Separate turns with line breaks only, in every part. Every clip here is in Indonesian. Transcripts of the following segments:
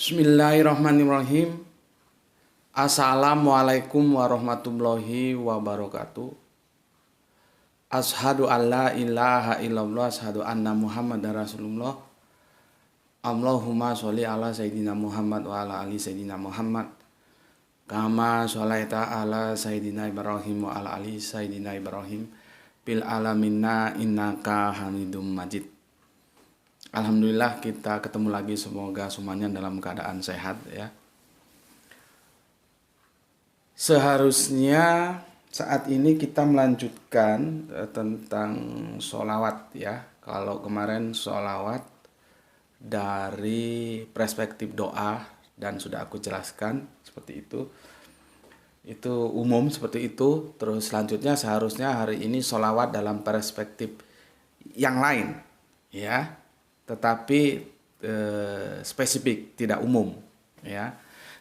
Bismillahirrahmanirrahim. Assalamualaikum warahmatullahi wabarakatuh. Ashadu an la ilaha illallah, ashadu anna muhammadar rasulullah. Allahumma sholli ala sayyidina Muhammad wa ala ali sayyidina Muhammad. Kama sholaita ala sayyidina Ibrahim wa ala ali sayyidina Ibrahim. Bil alaminna innaka hamidum majid. Alhamdulillah kita ketemu lagi, semoga semuanya dalam keadaan sehat ya. Seharusnya saat ini kita melanjutkan tentang sholawat ya. Kalau kemarin sholawat dari perspektif doa dan sudah aku jelaskan seperti itu umum seperti itu. Terus selanjutnya seharusnya hari ini sholawat dalam perspektif yang lain ya, tetapi spesifik, tidak umum ya.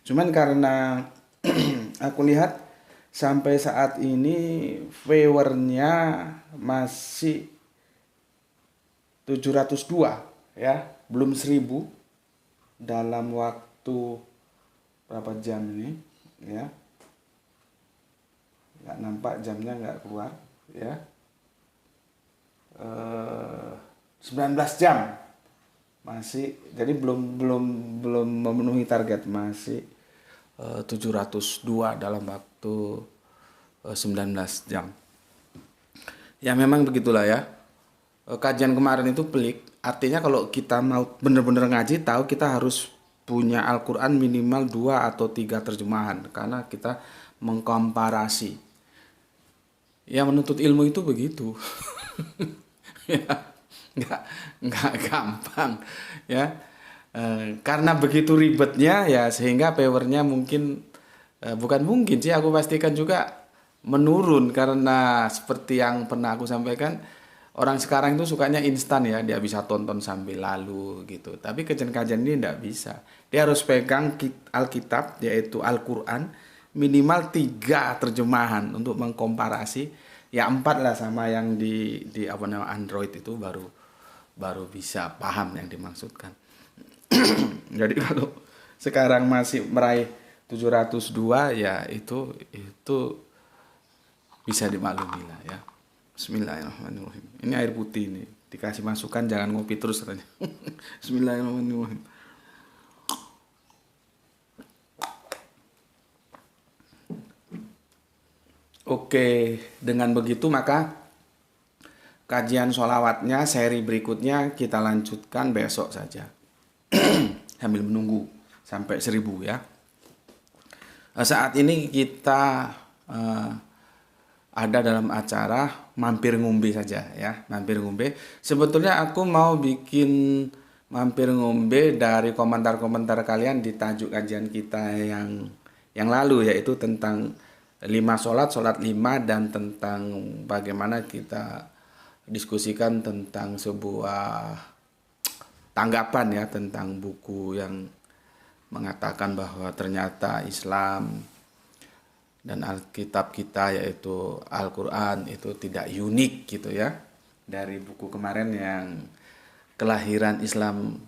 Cuman karena aku lihat sampai saat ini viewernya masih 702 ya, belum 1000 dalam waktu berapa jam ini ya. Nggak nampak jamnya, nggak keluar ya. 19 jam masih, jadi belum memenuhi target, masih 702 dalam waktu 19 jam. Ya memang begitulah ya. Kajian kemarin itu pelik. Artinya kalau kita mau benar-benar ngaji, tahu kita harus punya Al-Quran minimal 2 atau 3 terjemahan, karena kita mengkomparasi. Ya menuntut ilmu itu begitu. Ya, nggak gampang ya. Karena begitu ribetnya ya, sehingga powernya mungkin bukan mungkin sih, aku pastikan juga menurun, karena seperti yang pernah aku sampaikan, orang sekarang itu sukanya instan ya, dia bisa tonton sambil lalu gitu. Tapi kajian-kajian ini tidak bisa, dia harus pegang Alkitab, yaitu Al-Quran, minimal 3 terjemahan untuk mengkomparasi ya, 4 lah sama yang di apa namanya Android itu, baru bisa paham yang dimaksudkan. Jadi kalau sekarang masih meraih 702 ya, itu bisa dimaklumi lah ya. Bismillahirrahmanirrahim. Ini air putih nih, dikasih masukan jangan ngopi terus katanya. Bismillahirrahmanirrahim. Oke, dengan begitu maka kajian sholawatnya seri berikutnya kita lanjutkan besok saja. Sambil menunggu sampai 1000 ya. Saat ini kita ada dalam acara mampir ngombe saja ya, mampir ngombe. Sebetulnya aku mau bikin mampir ngombe dari komentar-komentar kalian di tajuk kajian kita yang lalu, yaitu tentang 5 sholat 5, dan tentang bagaimana kita diskusikan tentang sebuah tanggapan ya, tentang buku yang mengatakan bahwa ternyata Islam dan Alkitab kita, yaitu Al-Quran, itu tidak unik gitu ya. Dari buku kemarin yang kelahiran Islam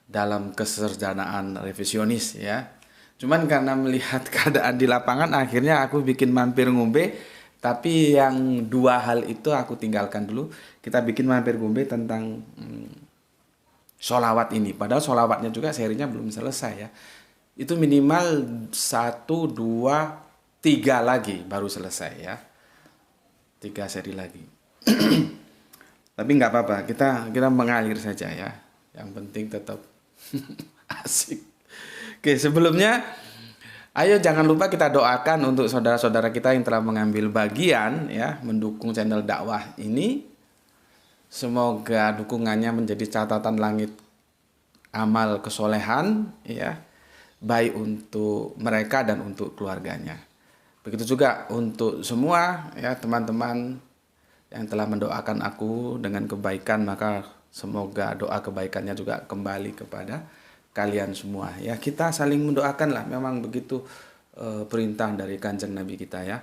dalam keserjanaan revisionis ya. Cuman karena melihat keadaan di lapangan, akhirnya aku bikin mampir ngombe. Tapi yang 2 hal itu aku tinggalkan dulu. Kita bikin mampir ngombe tentang sholawat ini. Padahal sholawatnya juga serinya belum selesai ya. Itu minimal 1, 2, 3 lagi baru selesai ya. 3 seri lagi. Tapi nggak apa-apa, kita mengalir saja ya. Yang penting tetap asik. Oke, sebelumnya ayo jangan lupa kita doakan untuk saudara-saudara kita yang telah mengambil bagian ya, mendukung channel dakwah ini. Semoga dukungannya menjadi catatan langit amal kesolehan ya, baik untuk mereka dan untuk keluarganya. Begitu juga untuk semua ya teman-teman yang telah mendoakan aku dengan kebaikan, maka semoga doa kebaikannya juga kembali kepada kalian semua ya. Kita saling mendoakan lah, memang begitu perintah dari Kanjeng Nabi kita ya.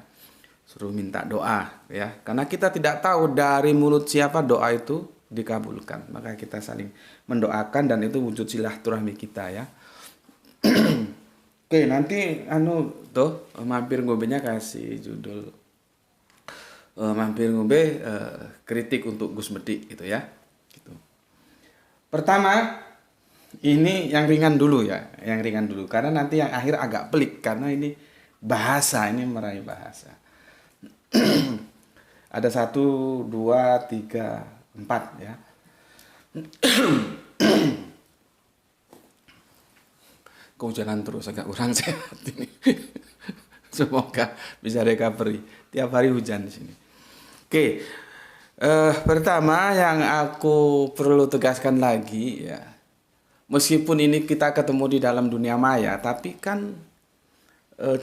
Suruh minta doa ya, karena kita tidak tahu dari mulut siapa doa itu dikabulkan. Maka kita saling mendoakan, dan itu wujud silaturahmi kita ya. Oke, nanti tuh mampir ngobenya kasih judul mampir ngobe kritik untuk Gus Medik gitu ya. Gitu. Pertama, ini yang ringan dulu ya, yang ringan dulu karena nanti yang akhir agak pelik karena ini bahasa, ini meraih bahasa. Ada 1, 2, 3, 4 ya. Kehujanan terus agak kurang sehat ini. Semoga bisa recovery. Tiap hari hujan di sini. Oke. Pertama yang aku perlu tegaskan lagi ya. Meskipun ini kita ketemu di dalam dunia maya, tapi kan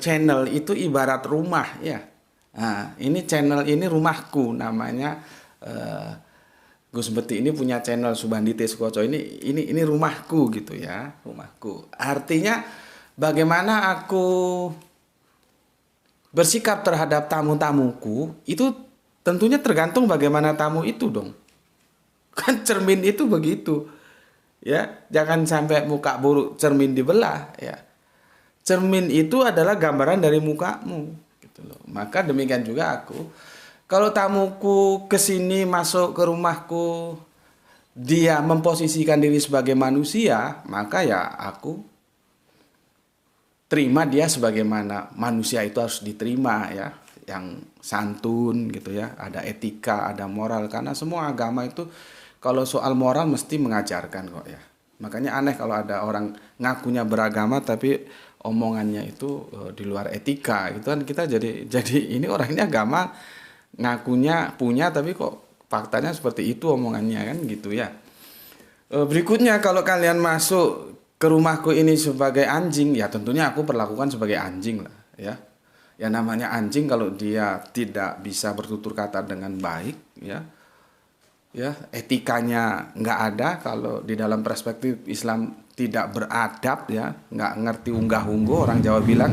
channel itu ibarat rumah ya. Nah, ini channel ini rumahku namanya Gus Medik ini punya channel Subandite Sukoco ini rumahku gitu ya, rumahku. Artinya bagaimana aku bersikap terhadap tamu-tamuku itu tentunya tergantung bagaimana tamu itu dong. Kan cermin itu begitu. Ya, jangan sampai muka buruk cermin dibelah ya. Cermin itu adalah gambaran dari mukamu gitu loh. Maka demikian juga aku. Kalau tamuku kesini masuk ke rumahku, dia memposisikan diri sebagai manusia, maka ya aku terima dia sebagaimana manusia itu harus diterima ya, yang santun gitu ya, ada etika, ada moral, karena semua agama itu kalau soal moral mesti mengajarkan kok ya. Makanya aneh kalau ada orang ngakunya beragama tapi omongannya itu di luar etika, gitu kan kita jadi ini orangnya agama ngakunya punya tapi kok faktanya seperti itu omongannya kan gitu ya. Berikutnya kalau kalian masuk ke rumahku ini sebagai anjing ya tentunya aku perlakukan sebagai anjing lah ya. Ya namanya anjing kalau dia tidak bisa bertutur kata dengan baik ya. Ya, etikanya nggak ada kalau di dalam perspektif Islam tidak beradab ya, nggak ngerti unggah-ungguh orang Jawa bilang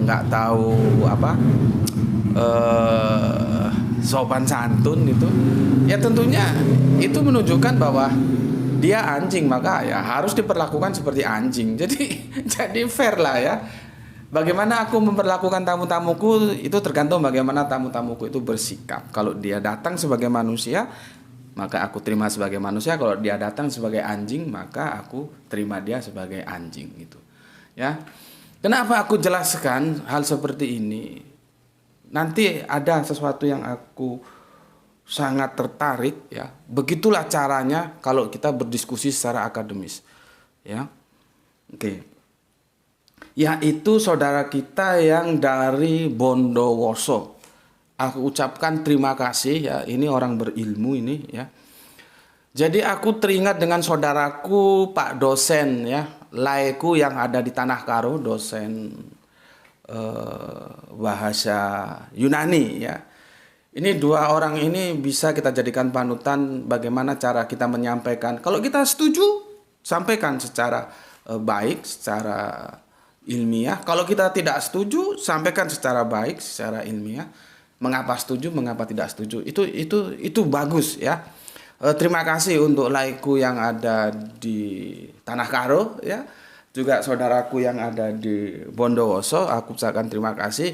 nggak tahu apa sopan santun gitu ya tentunya itu menunjukkan bahwa dia anjing maka ya harus diperlakukan seperti anjing jadi fair lah ya. Bagaimana aku memperlakukan tamu-tamuku itu tergantung bagaimana tamu-tamuku itu bersikap. Kalau dia datang sebagai manusia maka aku terima sebagai manusia, kalau dia datang sebagai anjing maka aku terima dia sebagai anjing gitu ya. Kenapa aku jelaskan hal seperti ini? Nanti ada sesuatu yang aku sangat tertarik ya. Begitulah caranya kalau kita berdiskusi secara akademis. Ya. Oke. Yaitu saudara kita yang dari Bondowoso. Aku ucapkan terima kasih ya. Ini orang berilmu ini ya. Jadi aku teringat dengan saudaraku Pak dosen ya, laiku yang ada di Tanah Karo, dosen bahasa Yunani ya. Ini dua orang ini bisa kita jadikan panutan bagaimana cara kita menyampaikan. Kalau kita setuju, sampaikan secara baik, secara ilmiah. Kalau kita tidak setuju, sampaikan secara baik, secara ilmiah. Mengapa setuju, mengapa tidak setuju. Itu bagus ya. Terima kasih untuk laiku yang ada di Tanah Karo ya. Juga saudaraku yang ada di Bondowoso, aku ucapkan terima kasih.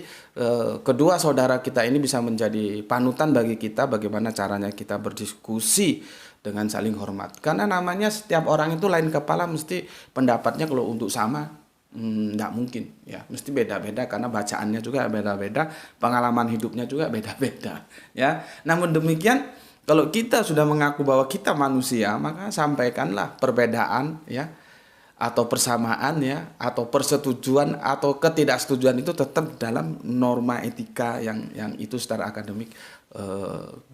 Kedua saudara kita ini bisa menjadi panutan bagi kita bagaimana caranya kita berdiskusi dengan saling hormat. Karena namanya setiap orang itu lain kepala, mesti pendapatnya kalau untuk sama enggak mungkin ya, mesti beda-beda karena bacaannya juga beda-beda, pengalaman hidupnya juga beda-beda ya. Namun demikian kalau kita sudah mengaku bahwa kita manusia, maka sampaikanlah perbedaan ya, atau persamaan ya, atau persetujuan atau ketidaksetujuan itu tetap dalam norma etika yang itu secara akademik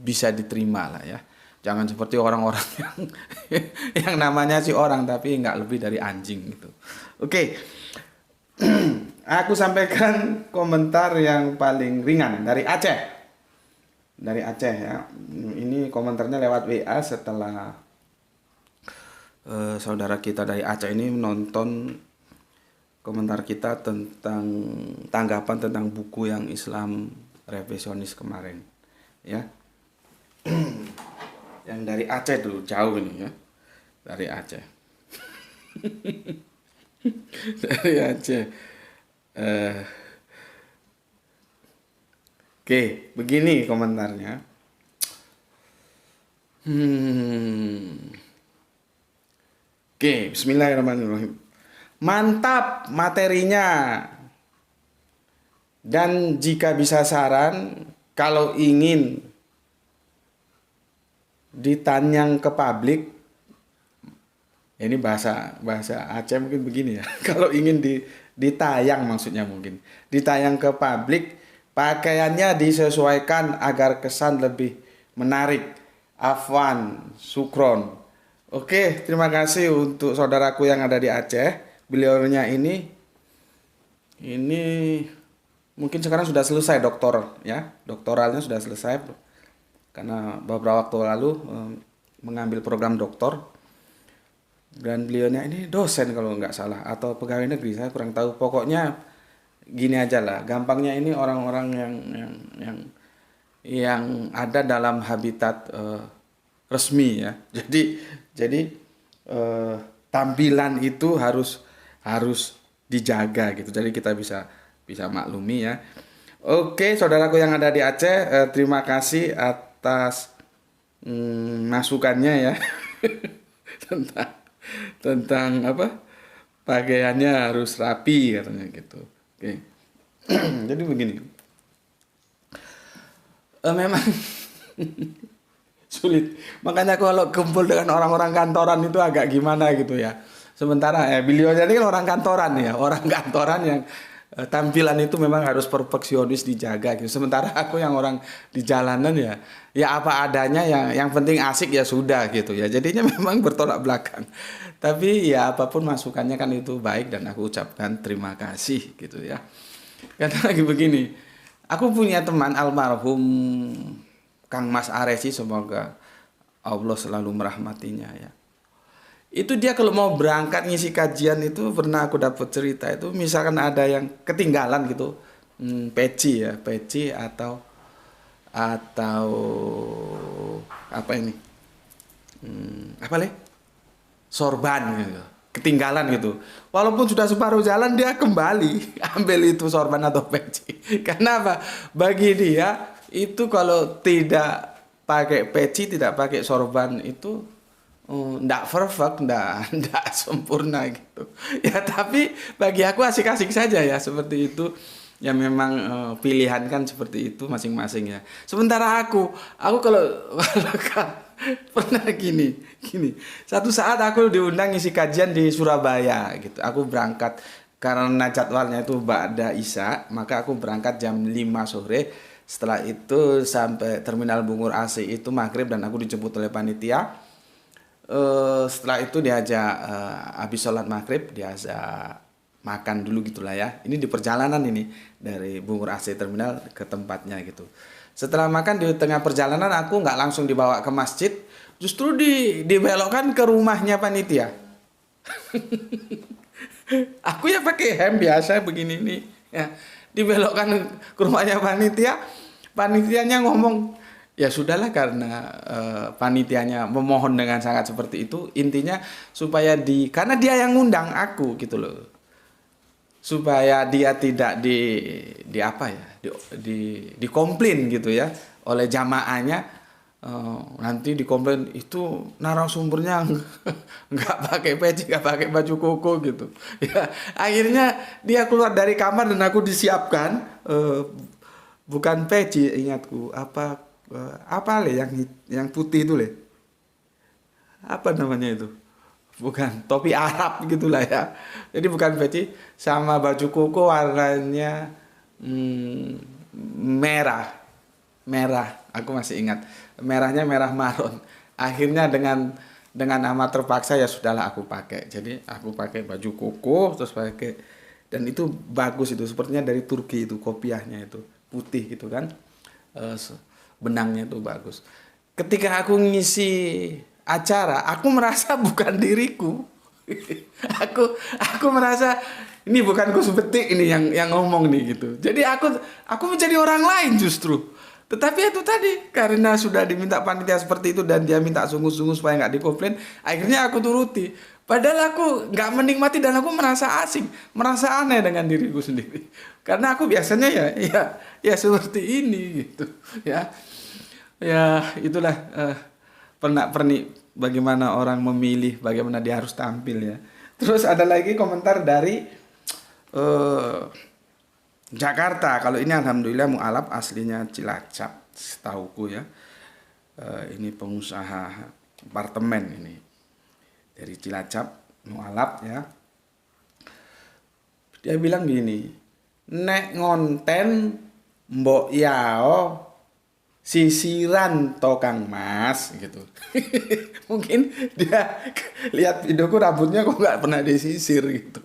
bisa diterima lah ya. Jangan seperti orang-orang yang namanya si orang tapi nggak lebih dari anjing gitu. Oke. Aku sampaikan komentar yang paling ringan dari Aceh. Dari Aceh ya. Ini komentarnya lewat WA setelah saudara kita dari Aceh ini menonton komentar kita tentang tanggapan tentang buku yang Islam revisionis kemarin ya. Yang dari Aceh dulu, jauh ini ya, dari Aceh. Dari Aceh. Eh, Oke, begini komentarnya. Hmm. Oke, Bismillahirrahmanirrahim. Mantap materinya. Dan jika bisa saran, kalau ingin ditanyang ke publik, ini bahasa bahasa Aceh mungkin begini ya. Kalau ingin ditayang maksudnya mungkin. Ditayang ke publik, pakaiannya disesuaikan agar kesan lebih menarik. Afwan, Sukron. Oke, terima kasih untuk saudaraku yang ada di Aceh. Beliaunya ini mungkin sekarang sudah selesai doktor ya. Doktoralnya sudah selesai karena beberapa waktu lalu mengambil program doktor. Dan beliaunya ini dosen kalau nggak salah atau pegawai negeri, saya kurang tahu. Pokoknya gini aja lah, gampangnya ini orang-orang yang ada dalam habitat resmi ya. Jadi tampilan itu harus dijaga gitu. Jadi kita bisa maklumi ya. Oke, saudaraku yang ada di Aceh, terima kasih atas masukannya ya. tentang tentang apa, pakaiannya harus rapi katanya gitu. Oke. Jadi begini, memang sulit, makanya kalau kumpul dengan orang-orang kantoran itu agak gimana gitu ya. Sementara beliau jadi kan orang kantoran ya, orang kantoran yang tampilan itu memang harus perfeksionis dijaga gitu. Sementara aku yang orang di jalanan ya apa adanya, yang penting asik ya sudah gitu ya. Jadinya memang bertolak belakang. Tapi ya apapun masukannya kan itu baik dan aku ucapkan terima kasih gitu ya. Karena lagi begini, aku punya teman almarhum Kang Mas Aresi, semoga Allah selalu merahmatinya ya. Itu dia kalau mau berangkat ngisi kajian itu pernah aku dapat cerita itu, misalkan ada yang ketinggalan gitu, peci ya, peci atau apa ini, apa le, sorban gitu, ketinggalan gitu. Walaupun sudah separuh jalan dia kembali ambil itu sorban atau peci. Karena apa? Bagi dia itu kalau tidak pakai peci, tidak pakai sorban itu ndak perfect, ndak sempurna gitu. Ya tapi bagi aku asik-asik saja ya seperti itu. Ya memang pilihan kan seperti itu masing-masing ya. Sementara aku kalau pernah gini. Satu saat aku diundang ngisi kajian di Surabaya gitu. Aku berangkat karena jadwalnya itu ba'da Isya, maka aku berangkat jam 5 sore. Setelah itu sampai Terminal Bungur AC itu maghrib dan aku dijemput oleh panitia. Setelah itu diajak habis sholat maghrib diajak makan dulu gitulah ya. Ini di perjalanan ini dari Bungur AC Terminal ke tempatnya gitu. Setelah makan di tengah perjalanan aku nggak langsung dibawa ke masjid, justru dibelokkan ke rumahnya panitia. Aku ya pakai hem biasa begini nih ya. Dibelokkan ke rumahnya panitia. Panitianya ngomong, ya sudahlah karena panitianya memohon dengan sangat seperti itu, intinya supaya karena dia yang ngundang aku gitu loh. Supaya dia tidak di apa ya, dikomplain gitu ya oleh jamaahnya. Nanti dikomplain itu narasumbernya nggak pakai peci, nggak pakai baju koko gitu ya. Akhirnya dia keluar dari kamar dan aku disiapkan bukan peci, ingatku apa le yang putih itu le, apa namanya itu, bukan topi Arab gitulah ya. Jadi bukan peci, sama baju koko warnanya merah, aku masih ingat, merahnya merah marun. Akhirnya dengan amat terpaksa ya sudahlah aku pakai. Jadi aku pakai baju koko terus pakai, dan itu bagus, itu sepertinya dari Turki, itu kopiahnya itu putih gitu kan, benangnya itu bagus. Ketika aku ngisi acara, aku merasa bukan diriku. aku merasa ini bukan Gus Betik ini yang ngomong nih gitu. Jadi aku menjadi orang lain justru. Tetapi itu tadi karena sudah diminta panitia seperti itu dan dia minta sungguh-sungguh supaya nggak dikomplain, akhirnya aku turuti. Padahal aku nggak menikmati dan aku merasa asing, merasa aneh dengan diriku sendiri. Karena aku biasanya ya seperti ini gitu, ya. Ya itulah pernak-pernik bagaimana orang memilih, bagaimana dia harus tampil ya. Terus ada lagi komentar dari eh, Jakarta. Kalau ini alhamdulillah mualaf aslinya Cilacap, setauku ya. Ini pengusaha apartemen ini dari Cilacap, mualaf ya. Dia bilang gini, nek ngonten mbok yao sisiran tokang mas gitu. Mungkin dia lihat videoku rambutnya kok nggak pernah disisir gitu.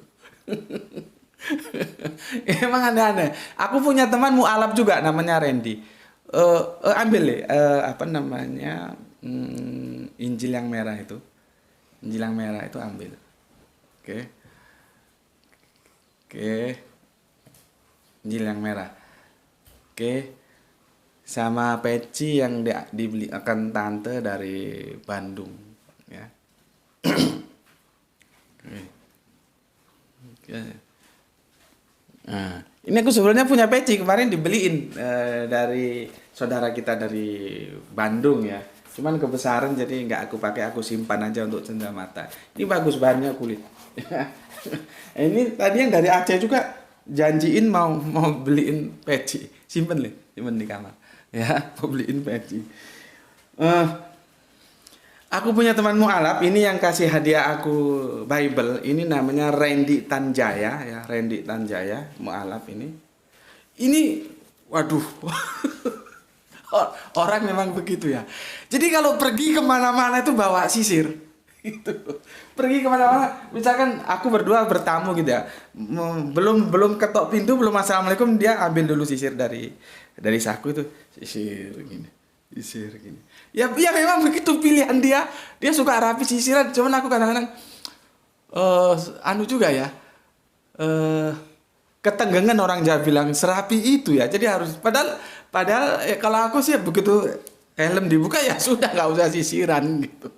Emang aneh-aneh. Aku punya teman mualaf juga namanya Randy. Ambil deh apa namanya Injil yang merah itu. Injil yang merah itu ambil. Oke. Oke. Injil yang merah. Oke. Sama peci yang dibeli akan tante dari Bandung ya. Oke. Oke. Nah, ini aku sebenarnya punya peci kemarin dibeliin dari saudara kita dari Bandung ya. Cuman kebesaran jadi nggak aku pakai, aku simpan aja untuk cenderamata. Ini bagus bahannya kulit. Ini tadi yang dari Aceh juga janjiin mau beliin peci, simpen di kamar. Ya, mau beliin peci. Eh, aku punya teman mualaf ini yang kasih hadiah aku Bible. Ini namanya Randy Tanjaya ya, Randy Tanjaya mualaf ini. Ini waduh. Orang memang begitu ya. Jadi kalau pergi kemana-mana itu bawa sisir. Itu. Pergi kemana-mana, misalkan aku berdua bertamu gitu ya. Belum ketok pintu, belum assalamualaikum, dia ambil dulu sisir dari saku itu, sisir gini. Sisir gini. Ya memang begitu pilihan dia. Dia suka rapi sisiran, cuman aku kadang-kadang anu juga ya. Ketenggengan orang Jawa bilang serapi itu ya. Jadi harus padahal kalau aku sih begitu helm dibuka ya sudah nggak usah sisiran gitu.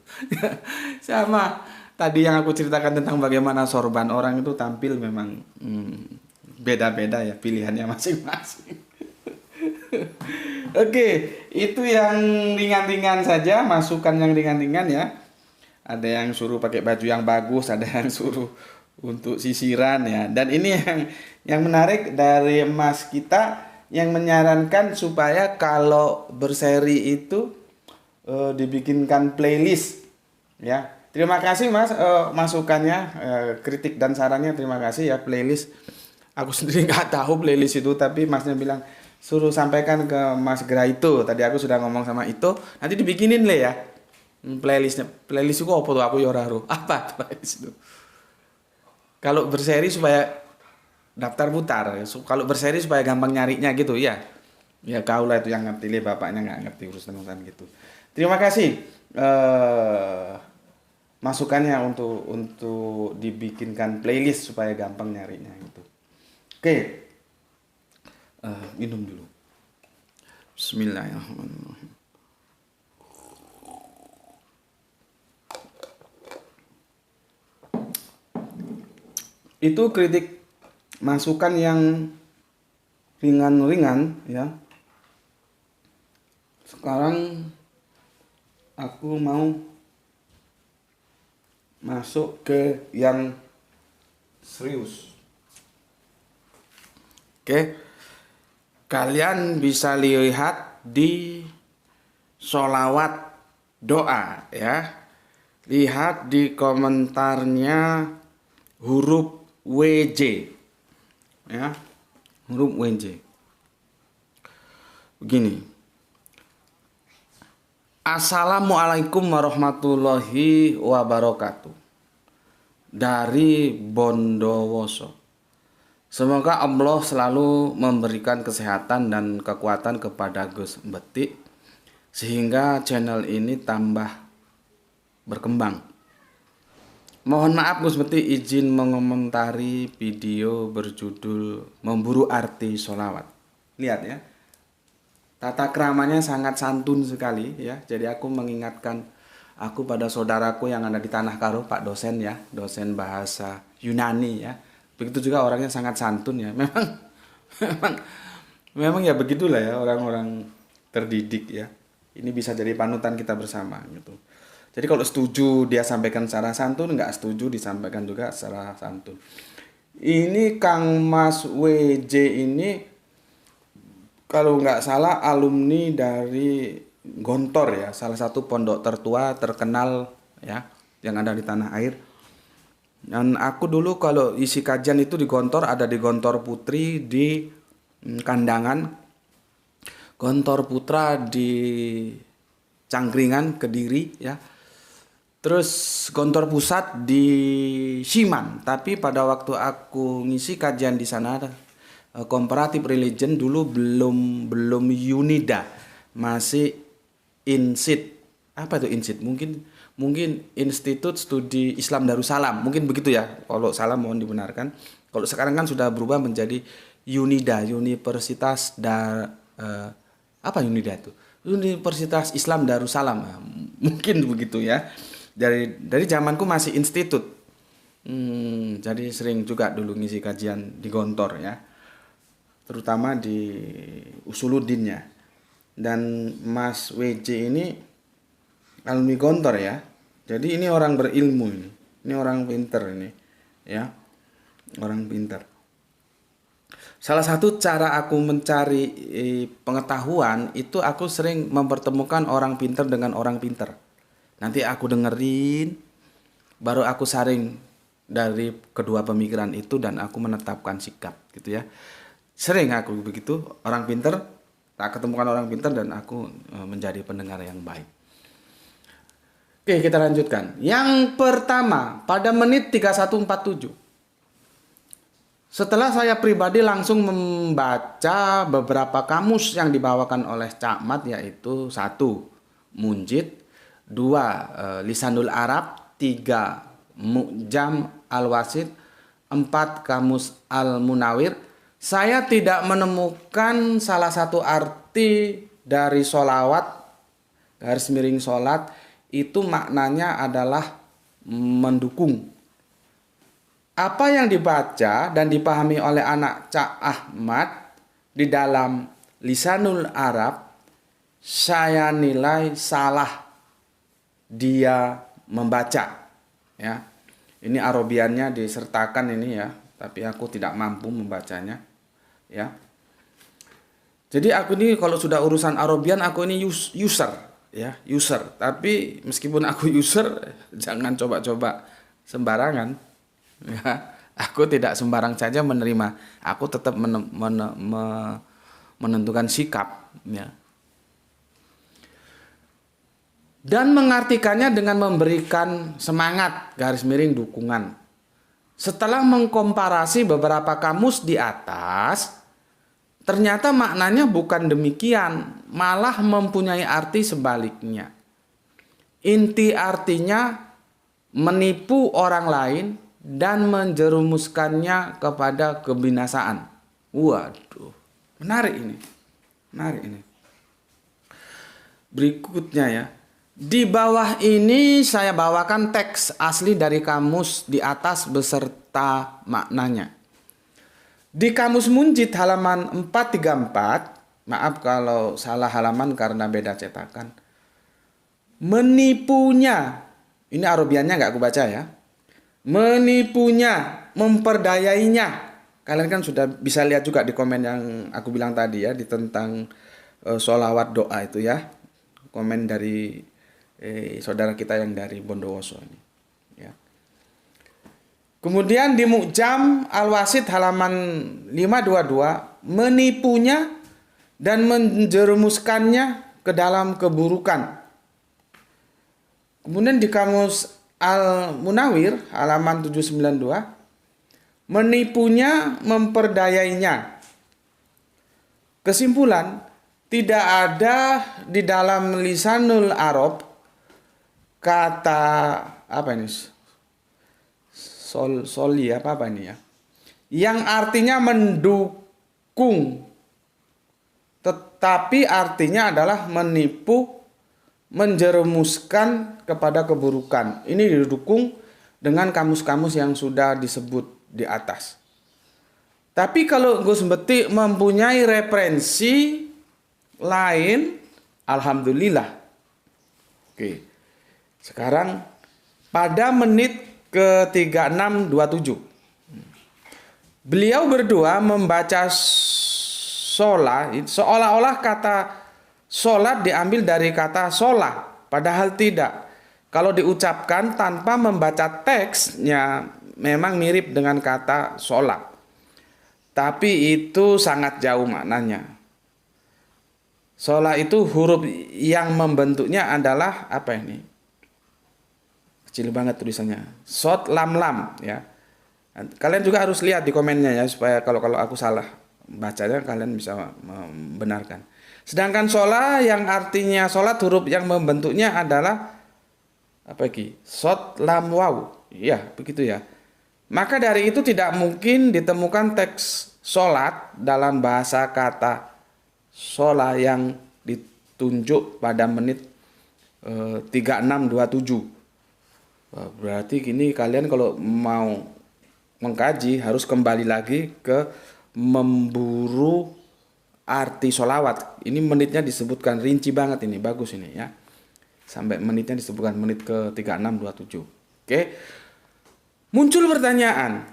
Sama tadi yang aku ceritakan tentang bagaimana sorban orang itu tampil memang beda-beda ya pilihannya masing-masing. Oke, itu yang ringan-ringan saja, masukan yang ringan-ringan ya. Ada yang suruh pakai baju yang bagus, ada yang suruh untuk sisiran ya. Dan ini yang menarik dari Mas kita yang menyarankan supaya kalau berseri itu dibikinkan playlist ya. Terima kasih Mas masukannya, kritik dan sarannya, terima kasih ya playlist. Aku sendiri nggak tahu playlist itu, tapi Masnya bilang suruh sampaikan ke Mas Graito. Tadi aku sudah ngomong sama itu, nanti dibikinin le ya playlistnya. Playlist itu apa tuh, aku yoraru apa playlist itu. Kalau berseri supaya daftar putar, kalau berseri supaya gampang nyarinya gitu ya. Ya kau lah itu yang ngerti, le bapaknya nggak ngerti urusan gitu. Terima kasih masukannya untuk dibikinkan playlist supaya gampang nyarinya gitu. Oke, minum dulu. Bismillahirrahmanirrahim. Itu kritik masukan yang ringan-ringan ya. Sekarang aku mau masuk ke yang serius. Oke. Kalian bisa lihat di sholawat doa ya. Lihat di komentarnya huruf WJ ya, huruf WJ begini. Assalamualaikum warahmatullahi wabarakatuh dari Bondowoso. Semoga Allah selalu memberikan kesehatan dan kekuatan kepada Gus Betik sehingga channel ini tambah berkembang. Mohon maaf Gus Betik izin mengomentari video berjudul Memburu Arti Sholawat. Lihat ya, tata keramanya sangat santun sekali ya. Jadi aku mengingatkan aku pada saudaraku yang ada di Tanah Karo, Pak dosen ya, dosen bahasa Yunani ya. Begitu juga orangnya sangat santun ya. Memang memang ya begitulah ya orang-orang terdidik ya. Ini bisa jadi panutan kita bersama gitu. Jadi kalau setuju dia sampaikan secara santun, nggak setuju disampaikan juga secara santun. Ini Kang Mas WJ ini kalau nggak salah alumni dari Gontor ya, salah satu pondok tertua terkenal ya yang ada di tanah air. Dan aku dulu kalau isi kajian itu di Gontor, ada di Gontor Putri di Kandangan, Gontor Putra di Cangkringan, Kediri ya. Terus Gontor Pusat di Siman. Tapi pada waktu aku ngisi kajian di sana comparative religion dulu belum UNIDA, masih INSID. Apa itu INSID? Mungkin Institut Studi Islam Darussalam, mungkin begitu ya. Kalau salah mohon dibenarkan. Kalau sekarang kan sudah berubah menjadi UNIDA, Universitas apa UNIDA itu? Universitas Islam Darussalam. Nah, mungkin begitu ya. Dari zamanku masih institut. Jadi sering juga dulu ngisi kajian di Gontor ya. Terutama di Usuluddinnya. Dan Mas WJ ini alumni Gontor ya. Jadi ini orang berilmu ini. Ini orang pinter ini ya. Orang pinter. Salah satu cara aku mencari pengetahuan itu aku sering mempertemukan orang pinter dengan orang pinter. Nanti aku dengerin, baru aku saring dari kedua pemikiran itu dan aku menetapkan sikap gitu ya. Sering aku begitu, orang pinter, tak ketemukan orang pinter dan aku menjadi pendengar yang baik. Oke, kita lanjutkan. Yang pertama, pada menit 3147. Setelah saya pribadi langsung membaca beberapa kamus yang dibawakan oleh Cak Mat, yaitu 1. Munjid, 2. Lisanul Arab, 3. Mu'jam Al-Wasit, 4. Kamus Al-Munawir. Saya tidak menemukan salah satu arti dari sholawat, garis miring sholat, itu maknanya adalah mendukung. Apa yang dibaca dan dipahami oleh anak Cak Ahmad di dalam Lisanul Arab, saya nilai salah dia membaca ya. Ini Arabiannya disertakan ini ya, tapi aku tidak mampu membacanya ya. Jadi aku ini kalau sudah urusan Arabian aku ini user ya, user. Tapi meskipun aku user, jangan coba-coba sembarangan. Ya, aku tidak sembarang saja menerima. Aku tetap menentukan sikap ya. Dan mengartikannya dengan memberikan semangat, garis miring dukungan. Setelah mengkomparasi beberapa kamus di atas, ternyata maknanya bukan demikian, malah mempunyai arti sebaliknya. Inti artinya menipu orang lain dan menjerumuskannya kepada kebinasaan. Waduh, menarik ini. Menarik ini. Berikutnya ya. Di bawah ini saya bawakan teks asli dari kamus di atas beserta maknanya. Di kamus Munjid halaman 434, maaf kalau salah halaman karena beda cetakan. Menipunya, ini Arabiannya nggak aku baca ya. Menipunya, memperdayainya. Kalian kan sudah bisa lihat juga di komen yang aku bilang tadi ya, di tentang sholawat doa itu ya. Komen dari saudara kita yang dari Bondowoso ini. Ya. Kemudian di Mu'jam Al-Wasit halaman 522, menipunya dan menjerumuskannya ke dalam keburukan. Kemudian di kamus Al-Munawir halaman 792, menipunya, memperdayainya. Kesimpulan, tidak ada di dalam Lisanul Arab kata apa ini? Soli apa ini ya? Yang artinya mendukung, tetapi artinya adalah menipu menjerumuskan kepada keburukan. Ini didukung dengan kamus-kamus yang sudah disebut di atas. Tapi kalau Gus Beti mempunyai referensi lain, alhamdulillah. Oke. Sekarang pada menit ke-3627 beliau berdua membaca sholat, seolah-olah kata sholat diambil dari kata sholah, padahal tidak. Kalau diucapkan tanpa membaca teksnya memang mirip dengan kata sholat, tapi itu sangat jauh maknanya. Sholat itu huruf yang membentuknya adalah apa ini? Kecil banget tulisannya. Shot lam lam ya. Kalian juga harus lihat di komennya ya, supaya kalau aku salah bacanya kalian bisa membenarkan. Sedangkan sholat yang artinya sholat, huruf yang membentuknya adalah apa iki? Shot lam waw. Iya, begitu ya. Maka dari itu tidak mungkin ditemukan teks sholat dalam bahasa kata sholat yang ditunjuk pada menit 3627. Berarti gini, kalian kalau mau mengkaji harus kembali lagi ke memburu arti sholawat. Ini menitnya disebutkan rinci banget, ini bagus ini ya. Sampai menitnya disebutkan menit ke 3627. Oke. Muncul pertanyaan.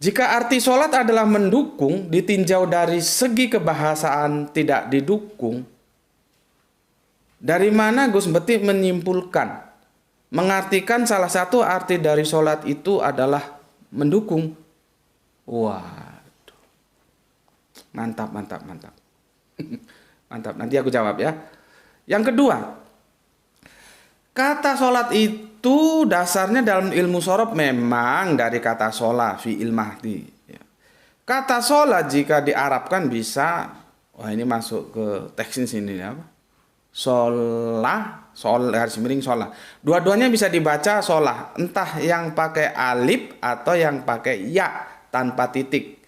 Jika arti sholat adalah mendukung ditinjau dari segi kebahasaan tidak didukung, dari mana Gus Beti menyimpulkan mengartikan salah satu arti dari sholat itu adalah mendukung? Waduh, mantap. Mantap, nanti aku jawab ya. Yang kedua, kata sholat itu dasarnya dalam ilmu sorof memang dari kata sholat, fi'il mahdi. Kata sholat jika diarabkan bisa, wah ini masuk ke teks sini ya, sholah, garis miring sholah. Dua-duanya bisa dibaca sholah, entah yang pakai alif atau yang pakai ya tanpa titik.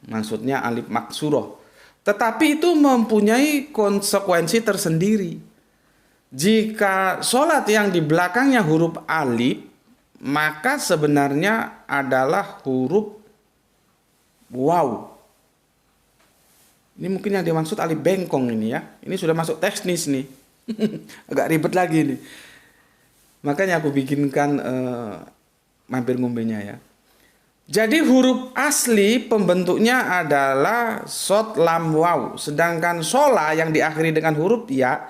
Maksudnya alif maksuroh. Tetapi itu mempunyai konsekuensi tersendiri. Jika sholat yang di belakangnya huruf alif, maka sebenarnya adalah huruf waw. Ini mungkin yang dimaksud alif bengkong ini ya. Ini sudah masuk teknis nih. Agak ribet lagi nih. Makanya aku bikinkan mampir ngombenya ya. Jadi huruf asli pembentuknya adalah shot lam waw. Sedangkan shola yang diakhiri dengan huruf ya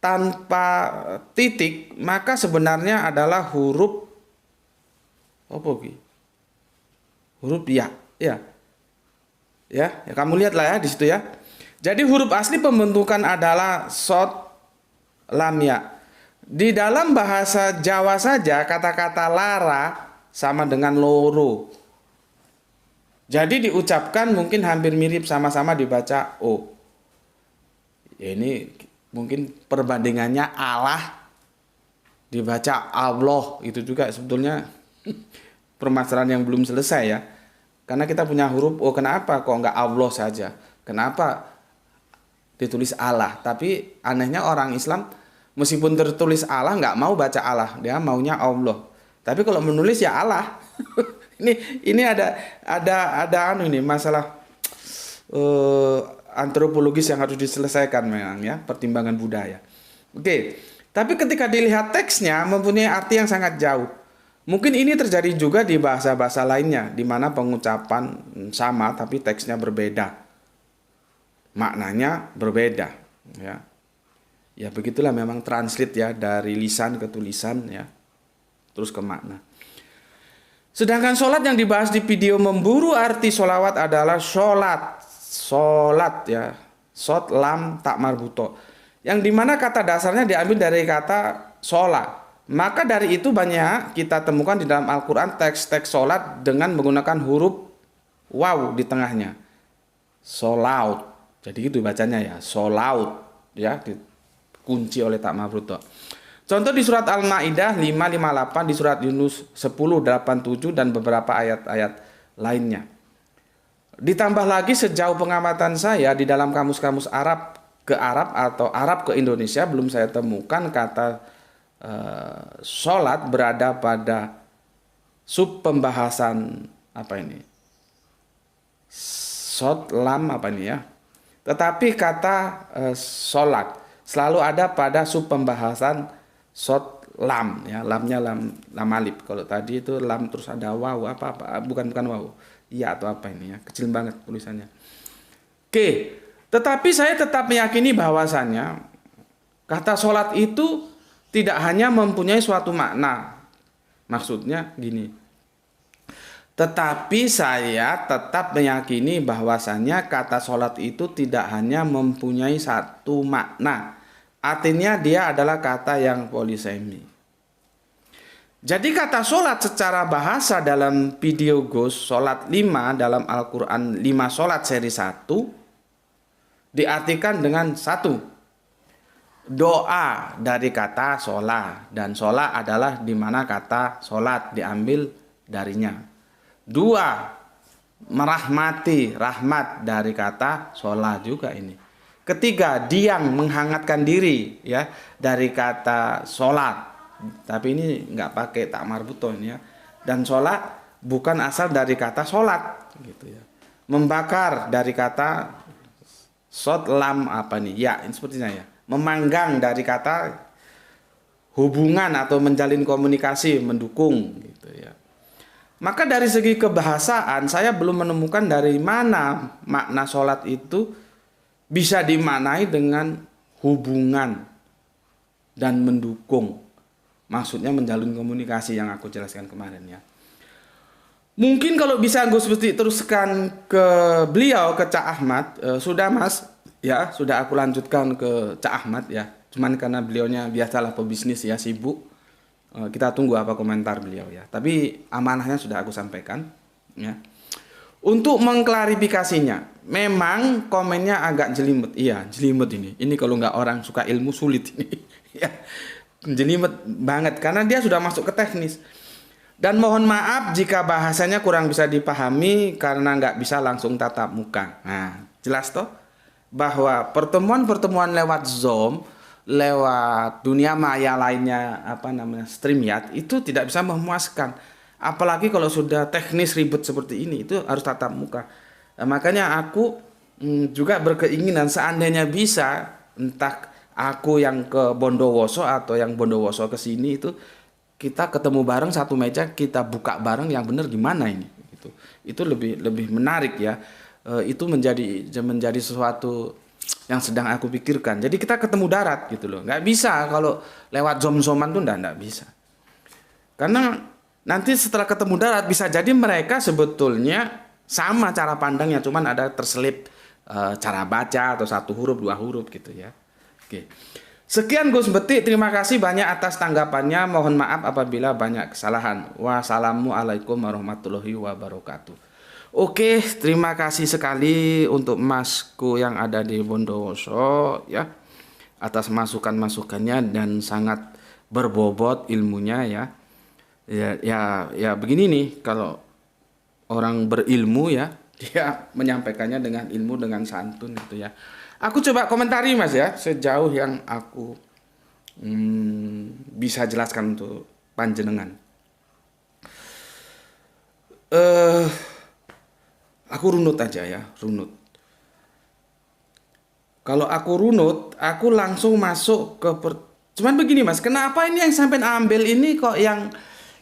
tanpa titik, maka sebenarnya adalah huruf apa ki? Huruf ya. Ya, kamu lihatlah ya di situ ya. Jadi huruf asli pembentukan adalah shot lam ya. Di dalam bahasa Jawa saja kata-kata lara sama dengan loro. Jadi diucapkan mungkin hampir mirip, sama-sama dibaca o. Ya, ini mungkin perbandingannya Allah dibaca Allah, itu juga sebetulnya permasalahan yang belum selesai ya. Karena kita punya huruf O, kenapa kok nggak Allah saja? Kenapa ditulis Allah? Tapi anehnya orang Islam meskipun tertulis Allah nggak mau baca Allah, dia maunya Allah. Tapi kalau menulis ya Allah. ini ada anu ini masalah antropologis yang harus diselesaikan memang ya, pertimbangan budaya. Oke. Tapi ketika dilihat teksnya mempunyai arti yang sangat jauh. Mungkin ini terjadi juga di bahasa-bahasa lainnya, di mana pengucapan sama tapi teksnya berbeda, maknanya berbeda, ya. Ya begitulah memang translate ya, dari lisan ke tulisan ya, terus ke makna. Sedangkan sholat yang dibahas di video memburu arti sholawat adalah sholat ya, shot lam tak marbuto, yang dimana kata dasarnya diambil dari kata sholat. Maka dari itu banyak kita temukan di dalam Al-Quran teks-teks sholat dengan menggunakan huruf waw di tengahnya. Sholaut. Jadi gitu bacanya ya. Sholaut. Ya, dikunci oleh tak mabruto. Contoh di surat Al-Ma'idah 558, di surat Yunus 1087 dan beberapa ayat-ayat lainnya. Ditambah lagi sejauh pengamatan saya di dalam kamus-kamus Arab ke Arab atau Arab ke Indonesia belum saya temukan kata sholat berada pada sub pembahasan apa ini? Shot lam apa ini ya? Tetapi kata sholat selalu ada pada sub pembahasan shot lam ya, lamnya lam alif. Kalau tadi itu lam terus ada waw apa bukan waw. Iya atau apa ini ya? Kecil banget tulisannya. Oke, tetapi saya tetap meyakini bahwasannya kata sholat itu tidak hanya mempunyai suatu makna. Maksudnya gini. Tetapi saya tetap meyakini bahwasannya kata sholat itu tidak hanya mempunyai satu makna. Artinya dia adalah kata yang polisemi. Jadi kata sholat secara bahasa dalam video Gus, sholat 5 dalam Al-Quran 5 sholat seri 1, diartikan dengan satu, doa dari kata sholat. Dan sholat adalah di mana kata sholat diambil darinya. 2, merahmati, rahmat dari kata sholat juga ini. 3, diam, menghangatkan diri ya dari kata sholat. Tapi ini nggak pakai tak marbuton ya. Dan sholat bukan asal dari kata sholat gitu ya. Membakar dari kata shot lam apa nih ya, ini sepertinya ya. Memanggang dari kata hubungan atau menjalin komunikasi, mendukung gitu ya. Maka dari segi kebahasaan saya belum menemukan dari mana makna sholat itu bisa dimaknai dengan hubungan dan mendukung. Maksudnya menjalin komunikasi yang aku jelaskan kemarin ya. Mungkin kalau bisa Gus Besti teruskan ke beliau, ke Cak Ahmad. Sudah Mas, ya sudah aku lanjutkan ke Cak Ahmad ya. Cuman karena beliaunya biasalah pebisnis ya, sibuk. Kita tunggu apa komentar beliau ya. Tapi amanahnya sudah aku sampaikan ya. Untuk mengklarifikasinya, memang komennya agak jelimet. Iya, jelimet ini. Ini kalau nggak orang suka ilmu sulit ini. Ya, jelimet banget karena dia sudah masuk ke teknis. Dan mohon maaf jika bahasanya kurang bisa dipahami karena nggak bisa langsung tatap muka. Nah, jelas toh bahwa pertemuan-pertemuan lewat Zoom, lewat dunia maya lainnya apa namanya StreamYard itu tidak bisa memuaskan. Apalagi kalau sudah teknis ribet seperti ini itu harus tatap muka. Nah, makanya aku juga berkeinginan seandainya bisa entah aku yang ke Bondowoso atau yang Bondowoso ke sini itu kita ketemu bareng satu meja, kita buka bareng yang benar gimana ini gitu. Itu lebih menarik ya. Itu menjadi sesuatu yang sedang aku pikirkan. Jadi kita ketemu darat gitu loh. Nggak bisa kalau lewat zoom-zooman tuh nggak bisa. Karena nanti setelah ketemu darat bisa jadi mereka sebetulnya sama cara pandangnya, cuman ada terselip cara baca atau satu huruf, dua huruf gitu ya. Oke. Sekian Gus Beti, terima kasih banyak atas tanggapannya. Mohon maaf apabila banyak kesalahan. Wassalamualaikum warahmatullahi wabarakatuh. Oke, terima kasih sekali untuk Masku yang ada di Bondowoso ya atas masukan-masukannya dan sangat berbobot ilmunya ya. Ya begini nih kalau orang berilmu ya, dia menyampaikannya dengan ilmu dengan santun gitu ya. Aku coba komentari Mas ya sejauh yang aku bisa jelaskan untuk panjenengan. Aku runut aja ya, runut. Kalau aku runut, aku langsung masuk ke cuman begini Mas, kenapa ini yang sampai ambil ini kok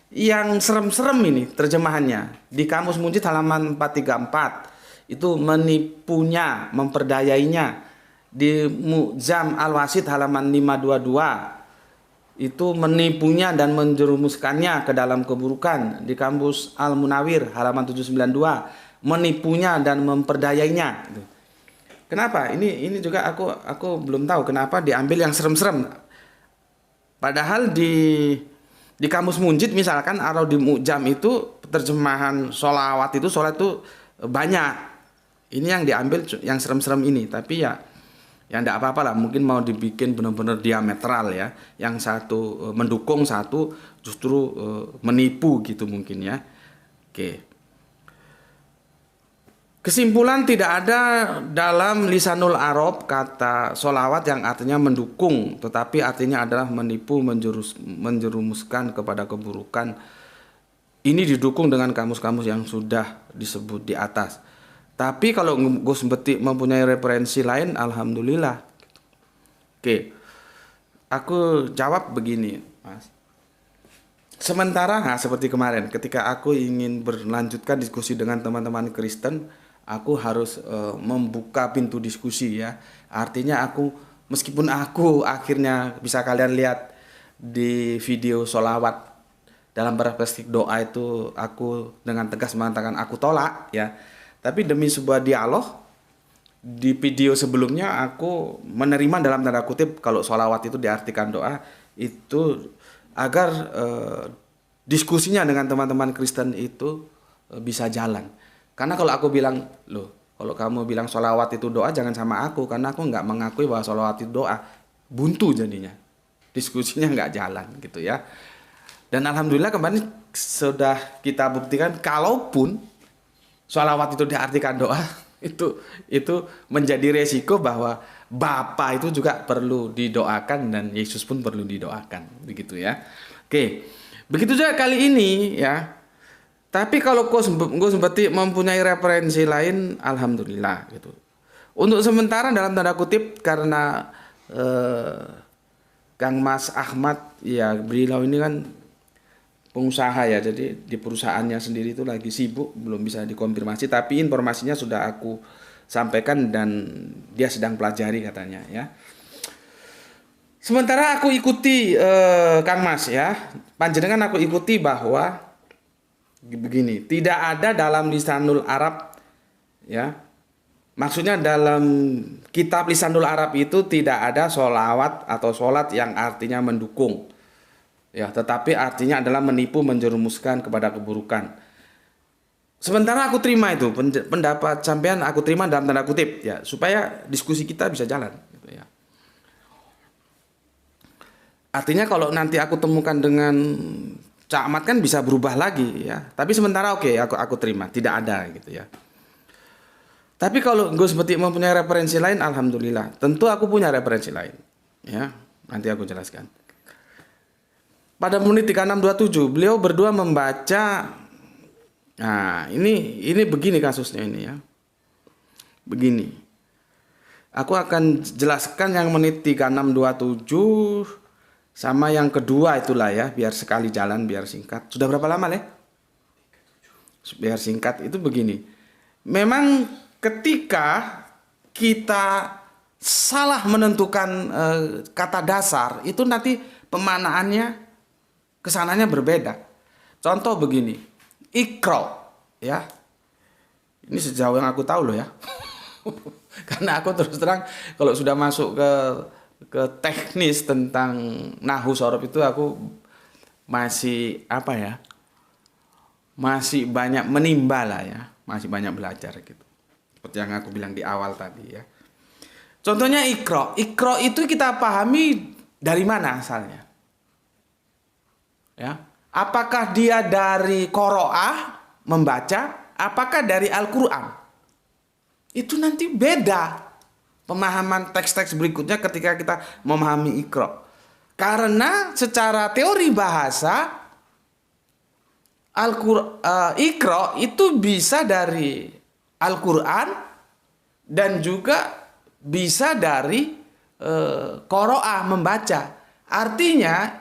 yang serem-serem ini terjemahannya. Di Kamus Munjid halaman 434 itu menipunya, memperdayainya. Di Mu'jam Al-Wasit halaman 522 itu menipunya dan menjerumuskannya ke dalam keburukan. Di Kamus Al-Munawir halaman 792 menipunya dan memperdayainya. Kenapa? Ini juga aku belum tahu kenapa diambil yang serem-serem. Padahal di Kamus Munjid misalkan atau di Mu'jam itu terjemahan sholawat itu sholat itu banyak. Ini yang diambil yang serem-serem ini. Tapi ya enggak apa-apa lah. Mungkin mau dibikin benar-benar diametral ya. Yang satu mendukung, satu justru menipu gitu mungkin ya. Oke. Kesimpulan, tidak ada dalam lisanul Arab kata solawat yang artinya mendukung, tetapi artinya adalah menipu, menjerumuskan kepada keburukan. Ini didukung dengan kamus-kamus yang sudah disebut di atas. Tapi kalau Gus Betik mempunyai referensi lain, alhamdulillah. Oke, aku jawab begini, Mas. Sementara, seperti kemarin, ketika aku ingin berlanjutkan diskusi dengan teman-teman Kristen, aku harus membuka pintu diskusi ya. Artinya meskipun aku akhirnya bisa kalian lihat di video solawat dalam perspektif doa itu, aku dengan tegas mengatakan aku tolak ya. Tapi demi sebuah dialog, di video sebelumnya aku menerima dalam tanda kutip kalau solawat itu diartikan doa, itu agar diskusinya dengan teman-teman Kristen itu bisa jalan. Karena kalau aku bilang, loh, kalau kamu bilang sholawat itu doa, jangan sama aku, karena aku nggak mengakui bahwa sholawat itu doa, buntu jadinya, diskusinya nggak jalan gitu ya. Dan alhamdulillah kemarin sudah kita buktikan, kalaupun sholawat itu diartikan doa, itu menjadi resiko bahwa Bapa itu juga perlu didoakan dan Yesus pun perlu didoakan, begitu ya. Oke, begitu juga kali ini ya. Tapi kalau Gus Betik mempunyai referensi lain, alhamdulillah gitu. Untuk sementara dalam tanda kutip, karena Kang Mas Ahmad ya, beliau ini kan pengusaha ya, jadi di perusahaannya sendiri itu lagi sibuk, belum bisa dikonfirmasi, tapi informasinya sudah aku sampaikan dan dia sedang pelajari katanya ya. Sementara aku ikuti Kang Mas ya, panjenengan aku ikuti bahwa begini, tidak ada dalam lisanul Arab ya. Maksudnya dalam kitab lisanul Arab itu tidak ada sholawat atau sholat yang artinya mendukung. Ya, tetapi artinya adalah menipu, menjerumuskan kepada keburukan. Sementara aku terima itu pendapat sampean, aku terima dalam tanda kutip ya, supaya diskusi kita bisa jalan gitu ya. Artinya kalau nanti aku temukan dengan Cak Ahmad kan bisa berubah lagi ya. Tapi sementara oke, aku terima, tidak ada gitu ya. Tapi kalau Gus Betik mempunyai referensi lain, alhamdulillah. Tentu aku punya referensi lain. Ya, nanti aku jelaskan. Pada menit 3627 beliau berdua membaca. Nah, ini begini kasusnya ini ya. Begini. Aku akan jelaskan yang menit 3627 sama yang kedua itulah ya, biar sekali jalan, biar singkat. Sudah berapa lama, Le? Biar singkat itu begini. Memang ketika kita salah menentukan kata dasar, itu nanti pemaknaannya, kesananya berbeda. Contoh begini, ikro, ya. Ini sejauh yang aku tahu loh ya. Karena aku terus terang kalau sudah masuk ke teknis tentang nahwu sorof itu aku masih masih banyak menimba lah ya, masih banyak belajar gitu, seperti yang aku bilang di awal tadi ya. Contohnya ikro itu kita pahami dari mana asalnya ya, apakah dia dari qoro'ah membaca, apakah dari Al-Quran? Itu nanti beda pemahaman teks-teks berikutnya ketika kita memahami ikro. Karena secara teori bahasa ikro itu bisa dari Al-Quran dan juga bisa dari qoro'ah membaca. Artinya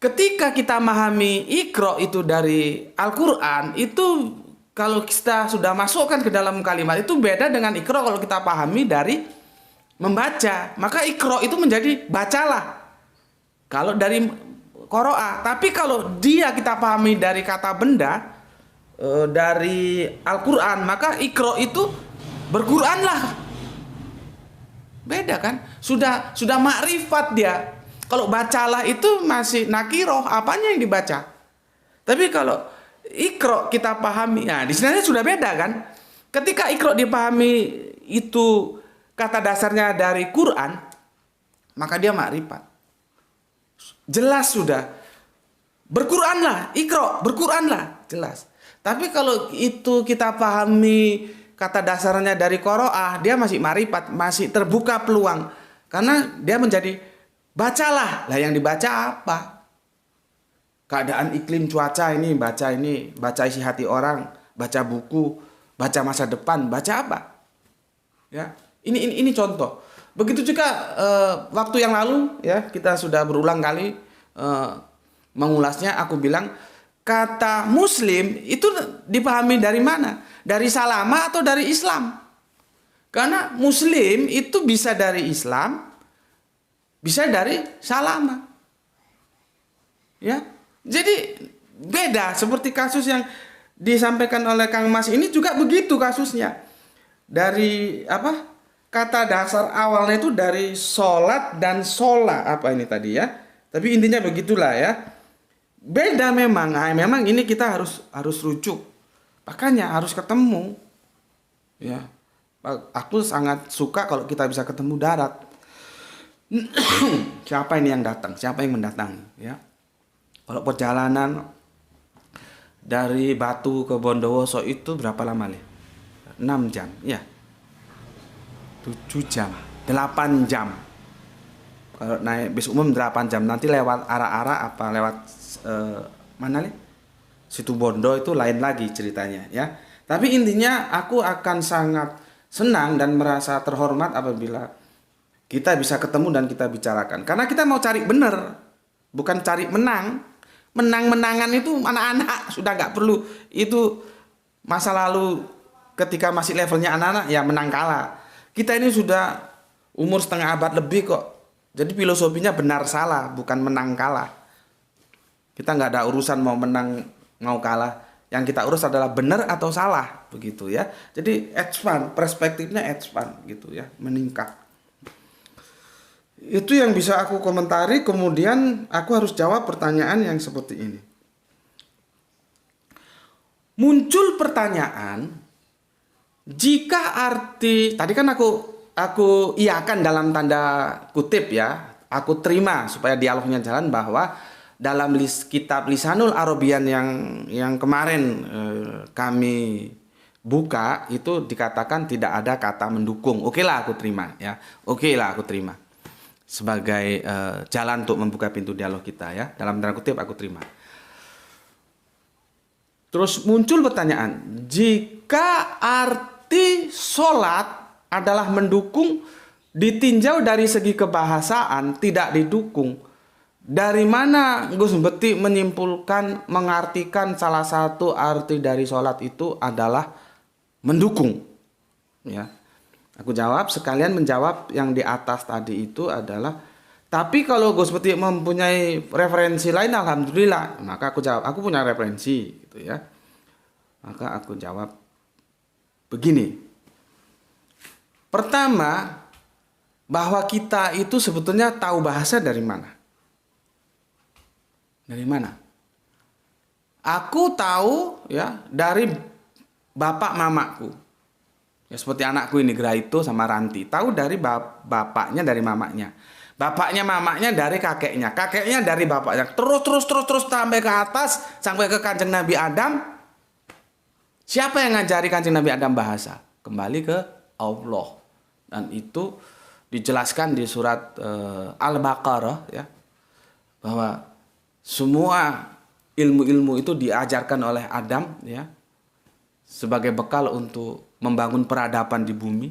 ketika kita memahami ikro itu dari Al-Quran, itu kalau kita sudah masukkan ke dalam kalimat itu beda dengan ikro kalau kita pahami dari membaca. Maka ikro itu menjadi bacalah kalau dari qoro'ah. Tapi kalau dia kita pahami dari kata benda dari Al-Quran, maka ikro itu berquranlah. Beda kan? Sudah makrifat dia. Kalau bacalah itu masih nakiroh, apanya yang dibaca. Tapi kalau ikro kita pahami, nah di sini sudah beda kan. Ketika ikro dipahami itu kata dasarnya dari Quran, maka dia makrifat. Jelas sudah. Berquranlah, ikro, berquranlah, jelas. Tapi kalau itu kita pahami kata dasarnya dari qiraah, dia masih marifat, masih terbuka peluang. Karena dia menjadi bacalah. Lah yang dibaca apa? Keadaan iklim cuaca ini, baca isi hati orang, baca buku, baca masa depan, baca apa? Ya, ini contoh. Begitu juga waktu yang lalu ya kita sudah berulang kali mengulasnya. Aku bilang kata Muslim itu dipahami dari mana? Dari salama atau dari Islam? Karena Muslim itu bisa dari Islam, bisa dari salama. Ya, jadi beda. Seperti kasus yang disampaikan oleh Kang Mas ini juga begitu kasusnya. Dari apa? Kata dasar awalnya itu dari sholat dan sholat apa ini tadi ya. Tapi intinya begitulah ya. Beda memang. Nah, memang ini kita harus rujuk. Makanya harus ketemu. Ya. Aku sangat suka kalau kita bisa ketemu darat. Siapa ini yang datang? Siapa yang mendatangi? Ya. Kalau perjalanan dari Batu ke Bondowoso itu berapa lama nih? 6 jam. Ya. 7 jam, 8 jam. Kalau naik bis umum 8 jam. Nanti lewat arah-arah apa lewat mana nih? Situ Bondo itu lain lagi ceritanya ya. Tapi intinya aku akan sangat senang dan merasa terhormat apabila kita bisa ketemu dan kita bicarakan. Karena kita mau cari bener, bukan cari menang. Menang-menangan itu anak-anak sudah nggak perlu. Itu masa lalu ketika masih levelnya anak-anak ya menang kalah. Kita ini sudah umur setengah abad lebih kok. Jadi filosofinya benar salah, bukan menang kalah. Kita nggak ada urusan mau menang mau kalah. Yang kita urus adalah benar atau salah, begitu ya. Jadi expand, perspektifnya expand gitu ya, meningkat. Itu yang bisa aku komentari. Kemudian aku harus jawab pertanyaan yang seperti ini. Muncul pertanyaan. Jika arti tadi kan aku iakan dalam tanda kutip ya, aku terima supaya dialognya jalan bahwa dalam kitab Lisanul Arabian yang kemarin kami buka itu dikatakan tidak ada kata mendukung. Oke lah aku terima ya. Oke lah aku terima sebagai jalan untuk membuka pintu dialog kita ya. Dalam tanda kutip aku terima. Terus muncul pertanyaan, jika arti sholat adalah mendukung ditinjau dari segi kebahasaan tidak didukung, dari mana Gus Beti menyimpulkan mengartikan salah satu arti dari sholat itu adalah mendukung? Ya, aku jawab sekalian menjawab yang di atas tadi itu adalah, tapi kalau Gus Beti mempunyai referensi lain, alhamdulillah. Maka aku jawab, aku punya referensi, gitu ya. Maka aku jawab begini. Pertama, bahwa kita itu sebetulnya tahu bahasa dari mana? Dari mana? Aku tahu ya dari bapak mamaku. Ya seperti anakku ini Graito sama Ranti, tahu dari bapaknya dari mamanya. Bapaknya mamanya dari kakeknya, kakeknya dari bapaknya, terus sampai ke atas, sampai ke Kanjeng Nabi Adam. Siapa yang ngajari Kanjeng Nabi Adam bahasa? Kembali ke Allah. Dan itu dijelaskan di surat Al-Baqarah ya, bahwa semua ilmu-ilmu itu diajarkan oleh Adam ya, sebagai bekal untuk membangun peradaban di bumi.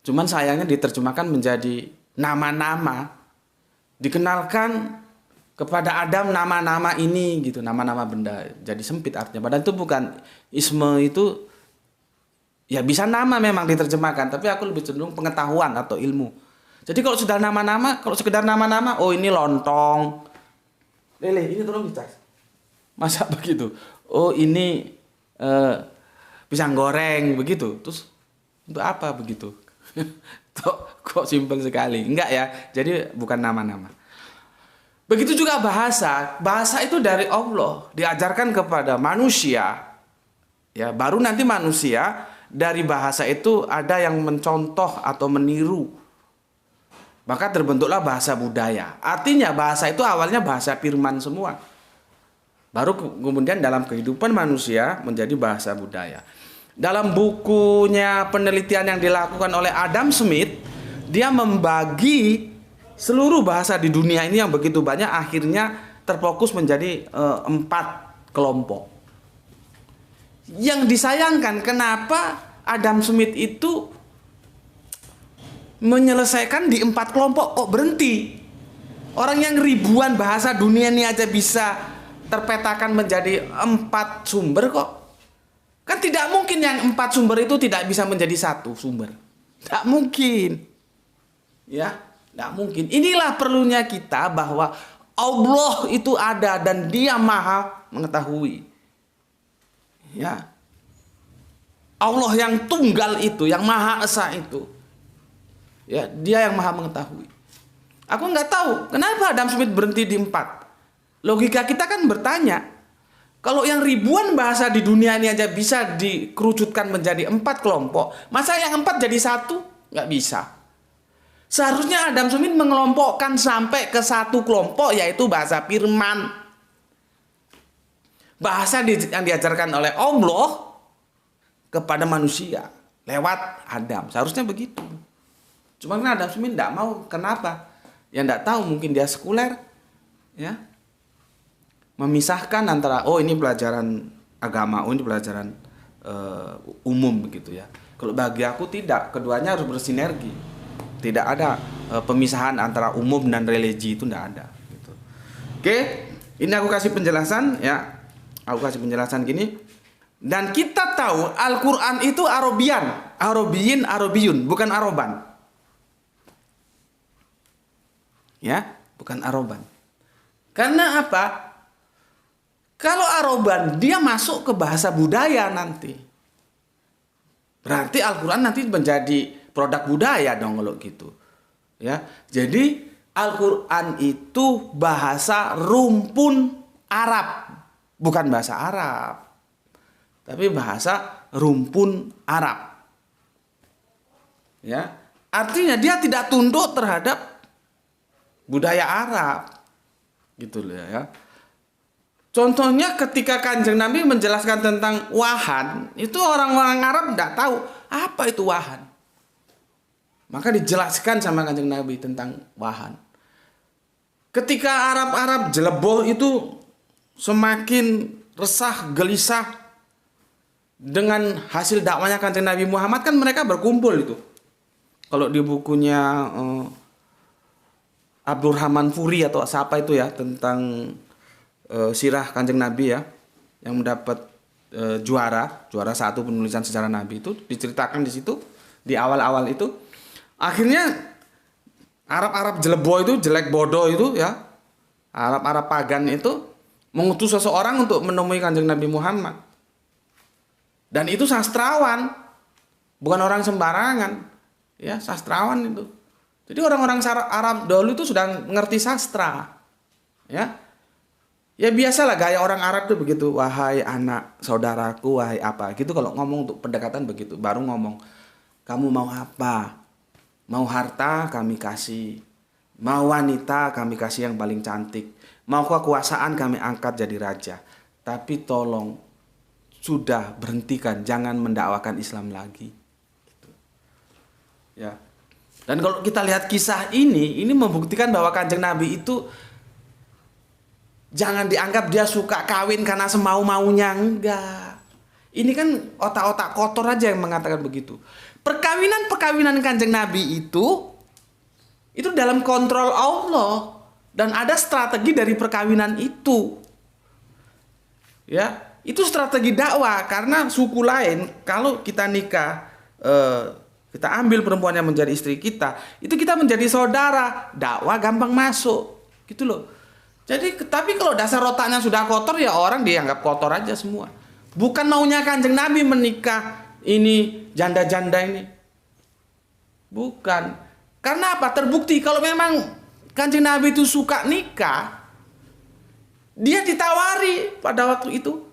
Cuman sayangnya diterjemahkan menjadi nama-nama, dikenalkan kepada Adam nama-nama ini gitu, nama-nama benda, jadi sempit artinya. Padahal itu bukan, isme itu ya bisa nama memang diterjemahkan, tapi aku lebih cenderung pengetahuan atau ilmu. Jadi kalau sudah nama-nama, kalau sekedar nama-nama, oh ini lontong, Lele ini tolong dicas, masa begitu, oh ini pisang goreng begitu, terus untuk apa begitu? Kok simpel sekali? Enggak ya, jadi bukan nama-nama. Begitu juga bahasa. Bahasa itu dari Allah, diajarkan kepada manusia. Ya, baru nanti manusia dari bahasa itu ada yang mencontoh atau meniru. Maka terbentuklah bahasa budaya. Artinya bahasa itu awalnya bahasa firman semua. Baru kemudian dalam kehidupan manusia menjadi bahasa budaya. Dalam bukunya penelitian yang dilakukan oleh Adam Smith, dia membagi seluruh bahasa di dunia ini yang begitu banyak, akhirnya terfokus menjadi 4 kelompok. Yang disayangkan, kenapa Adam Smith itu menyelesaikan di 4 kelompok, kok berhenti? Orang yang ribuan bahasa dunia ini aja bisa terpetakan menjadi 4 sumber kok. Kan tidak mungkin yang 4 sumber itu tidak bisa menjadi 1 sumber. Tidak mungkin. Ya, tidak mungkin. Inilah perlunya kita bahwa Allah itu ada dan Dia Maha mengetahui. Ya. Allah yang tunggal itu, yang Maha Esa itu. Ya, Dia yang Maha mengetahui. Aku nggak tahu kenapa Adam Smith berhenti di 4. Logika kita kan bertanya, kalau yang ribuan bahasa di dunia ini aja bisa dikerucutkan menjadi 4 kelompok, masa yang 4 jadi 1? Nggak bisa. Seharusnya Adam Smith mengelompokkan sampai ke 1 kelompok, yaitu bahasa firman. Bahasa yang diajarkan oleh Allah kepada manusia lewat Adam. Seharusnya begitu. Cuma kan Adam Smith tidak mau. Kenapa? Ya tidak tahu, mungkin dia sekuler. Ya. Memisahkan antara ini pelajaran agama, ini pelajaran umum begitu ya. Kalau bagi aku tidak, keduanya harus bersinergi. Tidak ada pemisahan antara umum dan religi, itu tidak ada. Gitu. Oke, ini aku kasih penjelasan ya. Aku kasih penjelasan gini. Dan kita tahu Al-Quran itu Arabian, Arabiyin, Arabiyun, bukan Aroban. Ya, bukan Aroban. Karena apa? Kalau Aroban, dia masuk ke bahasa budaya nanti. Berarti Al-Quran nanti menjadi produk budaya dong kalau gitu. Ya, jadi Al-Quran itu bahasa rumpun Arab, bukan bahasa Arab, tapi bahasa rumpun Arab. Ya, artinya dia tidak tunduk terhadap budaya Arab, gitu loh ya. Contohnya ketika Kanjeng Nabi menjelaskan tentang wahan, itu orang-orang Arab tidak tahu apa itu wahan. Maka dijelaskan sama Kanjeng Nabi tentang wahan. Ketika Arab-Arab jeleboh itu semakin resah, gelisah dengan hasil dakwanya Kanjeng Nabi Muhammad, kan mereka berkumpul itu. Kalau di bukunya Abdurrahman Furi atau siapa itu ya, tentang sirah Kanjeng Nabi ya, yang mendapat juara 1 penulisan sejarah Nabi, itu diceritakan di situ di awal-awal itu. Akhirnya Arab-Arab jelebo itu, jelek bodoh itu ya, Arab-Arab pagan itu mengutus seseorang untuk menemui Kanjeng Nabi Muhammad. Dan itu sastrawan, bukan orang sembarangan, ya, sastrawan itu. Jadi orang-orang Arab dahulu itu sudah mengerti sastra, ya. Ya biasalah gaya orang Arab tuh begitu, wahai anak saudaraku, wahai apa gitu. Kalau ngomong untuk pendekatan begitu, baru ngomong, kamu mau apa? Mau harta kami kasih, mau wanita kami kasih yang paling cantik, mau kekuasaan kami angkat jadi raja. Tapi tolong sudah berhentikan, jangan mendakwakan Islam lagi. Gitu. Ya. Dan kalau kita lihat kisah ini membuktikan bahwa Kanjeng Nabi itu jangan dianggap dia suka kawin karena semau-maunya, enggak. Ini kan otak-otak kotor aja yang mengatakan begitu. Perkawinan Kanjeng Nabi itu dalam kontrol Allah dan ada strategi dari perkawinan itu. Ya, itu strategi dakwah, karena suku lain kalau kita nikah, kita ambil perempuan yang menjadi istri kita, itu kita menjadi saudara, dakwah gampang masuk, gitu loh. Jadi, tapi kalau dasar otaknya sudah kotor, ya orang dianggap kotor aja semua. Bukan maunya Kanjeng Nabi menikah ini janda-janda ini. Bukan. Karena apa? Terbukti kalau memang Kanjeng Nabi itu suka nikah, dia ditawari pada waktu itu.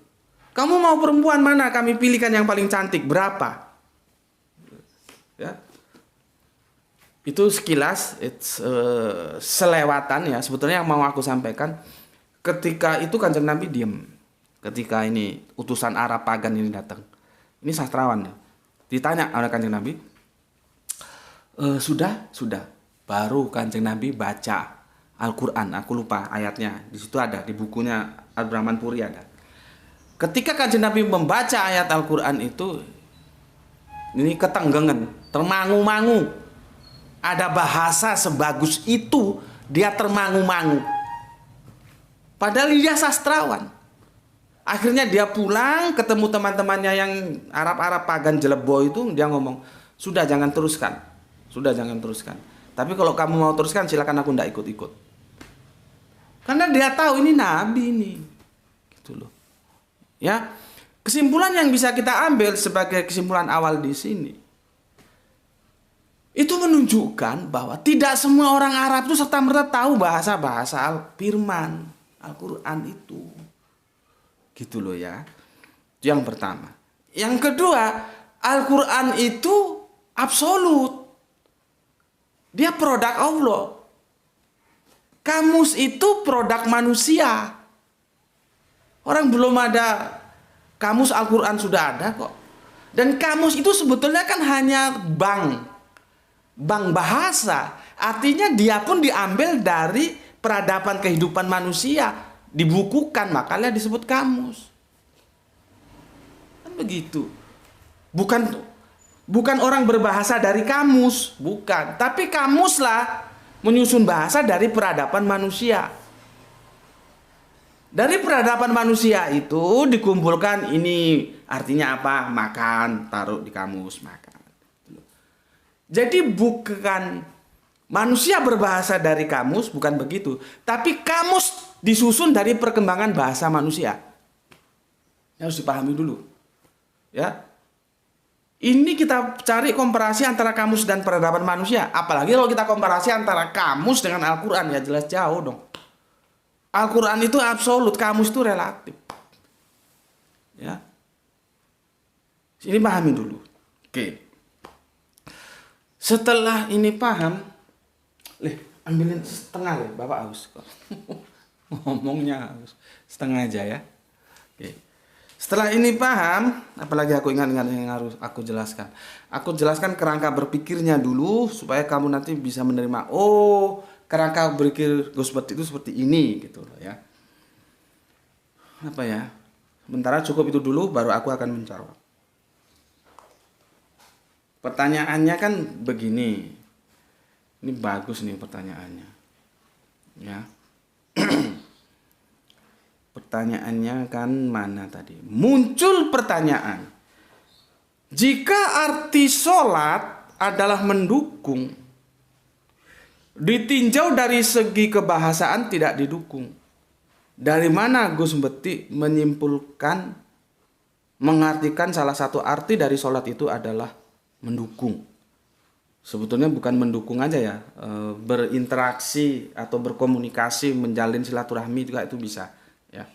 Kamu mau perempuan mana? Kami pilihkan yang paling cantik. Berapa? Ya. Itu sekilas, selewatan ya. Sebetulnya yang mau aku sampaikan, ketika itu Kanjeng Nabi diem. Ketika ini utusan Arab pagan ini datang. Ini sastrawan. Ditanya oleh Kanjeng Nabi, sudah. Baru Kanjeng Nabi baca Al-Quran. Aku lupa ayatnya. Di situ ada, di bukunya Al-Brahman Puri ada. Ketika Kanjeng Nabi membaca ayat Al-Quran itu, ini ketenggengan, termangu-mangu. Ada bahasa sebagus itu, dia termangu-mangu. Padahal dia sastrawan. Akhirnya dia pulang, ketemu teman-temannya yang Arab-Arab pagan jelebo itu, dia ngomong, sudah jangan teruskan. Tapi kalau kamu mau teruskan, silakan, aku ndak ikut-ikut. Karena dia tahu ini Nabi ini. Gitu loh. Ya. Kesimpulan yang bisa kita ambil sebagai kesimpulan awal di sini, itu menunjukkan bahwa tidak semua orang Arab itu serta-merta tahu bahasa-bahasa firman Al-Quran itu. Gitu loh ya. Yang pertama. Yang kedua, Al-Quran itu absolut. Dia produk Allah. Kamus itu produk manusia. Orang belum ada kamus Al-Quran sudah ada kok. Dan kamus itu sebetulnya kan hanya bank bahasa. Artinya dia pun diambil dari peradaban kehidupan manusia, dibukukan, makanya disebut kamus. Kan begitu. Bukan orang berbahasa dari kamus, bukan. Tapi kamuslah menyusun bahasa dari peradaban manusia. Dari peradaban manusia itu dikumpulkan ini artinya apa? Makan, taruh di kamus, makan. Jadi bukan manusia berbahasa dari kamus, bukan begitu. Tapi kamus disusun dari perkembangan bahasa manusia. Harus dipahami dulu. Ya. Ini kita cari komparasi antara kamus dan peradaban manusia. Apalagi kalau kita komparasi antara kamus dengan Al-Quran, ya jelas jauh dong. Al-Quran itu absolut, kamus itu relatif. Ya. Ini pahami dulu. Oke. Setelah ini paham, ambilin setengah Bapak haus kok. Ngomongnya haus. Setengah aja ya. Oke. Setelah ini paham, apalagi aku ingat-ingat yang harus aku jelaskan. Aku jelaskan kerangka berpikirnya dulu supaya kamu nanti bisa menerima. Oh, kerangka berpikir Gusbert itu seperti ini gitu loh ya. Apa ya? Sementara cukup itu dulu baru aku akan menjawab. Pertanyaannya kan begini. Ini bagus nih pertanyaannya. Ya. Pertanyaannya kan mana tadi? Muncul pertanyaan. Jika arti sholat adalah mendukung, ditinjau dari segi kebahasaan tidak didukung. Dari mana Gus Beti menyimpulkan, mengartikan salah satu arti dari sholat itu adalah mendukung? Sebetulnya bukan mendukung aja ya, berinteraksi atau berkomunikasi, menjalin silaturahmi juga itu bisa. Ya,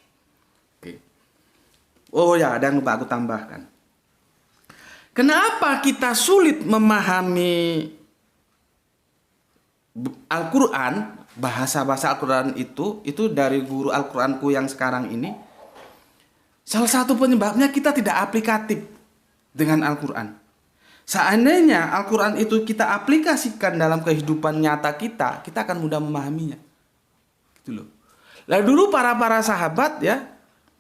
oke. Oh ya, ada yang lupa aku tambahkan. Kenapa kita sulit memahami Al-Quran, bahasa-bahasa Al-Quran itu dari guru Al-Quranku yang sekarang ini? Salah satu penyebabnya kita tidak aplikatif dengan Al-Quran. Seandainya Al-Quran itu kita aplikasikan dalam kehidupan nyata kita akan mudah memahaminya. Gitu loh. Lah dulu para sahabat ya,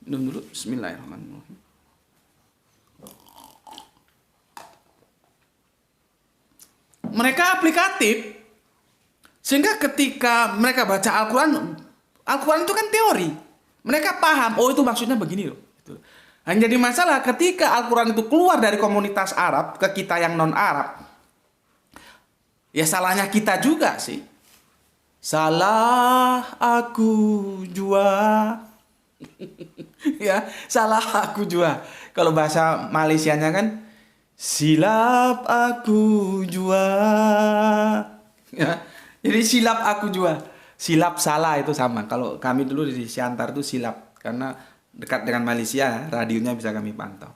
minum dulu, Bismillahirrahmanirrahim. Mereka aplikatif, sehingga ketika mereka baca Al-Quran itu kan teori. Mereka paham, oh itu maksudnya begini loh. Hanya jadi masalah ketika Al-Quran itu keluar dari komunitas Arab ke kita yang non-Arab, ya salahnya kita juga sih. Salah aku jua. Ya, salah aku jua. Kalau bahasa Malaysianya kan silap aku jua. Ya, jadi silap aku jua. Silap salah itu sama. Kalau kami dulu di Siantar itu silap karena dekat dengan Malaysia, radionya bisa kami pantau.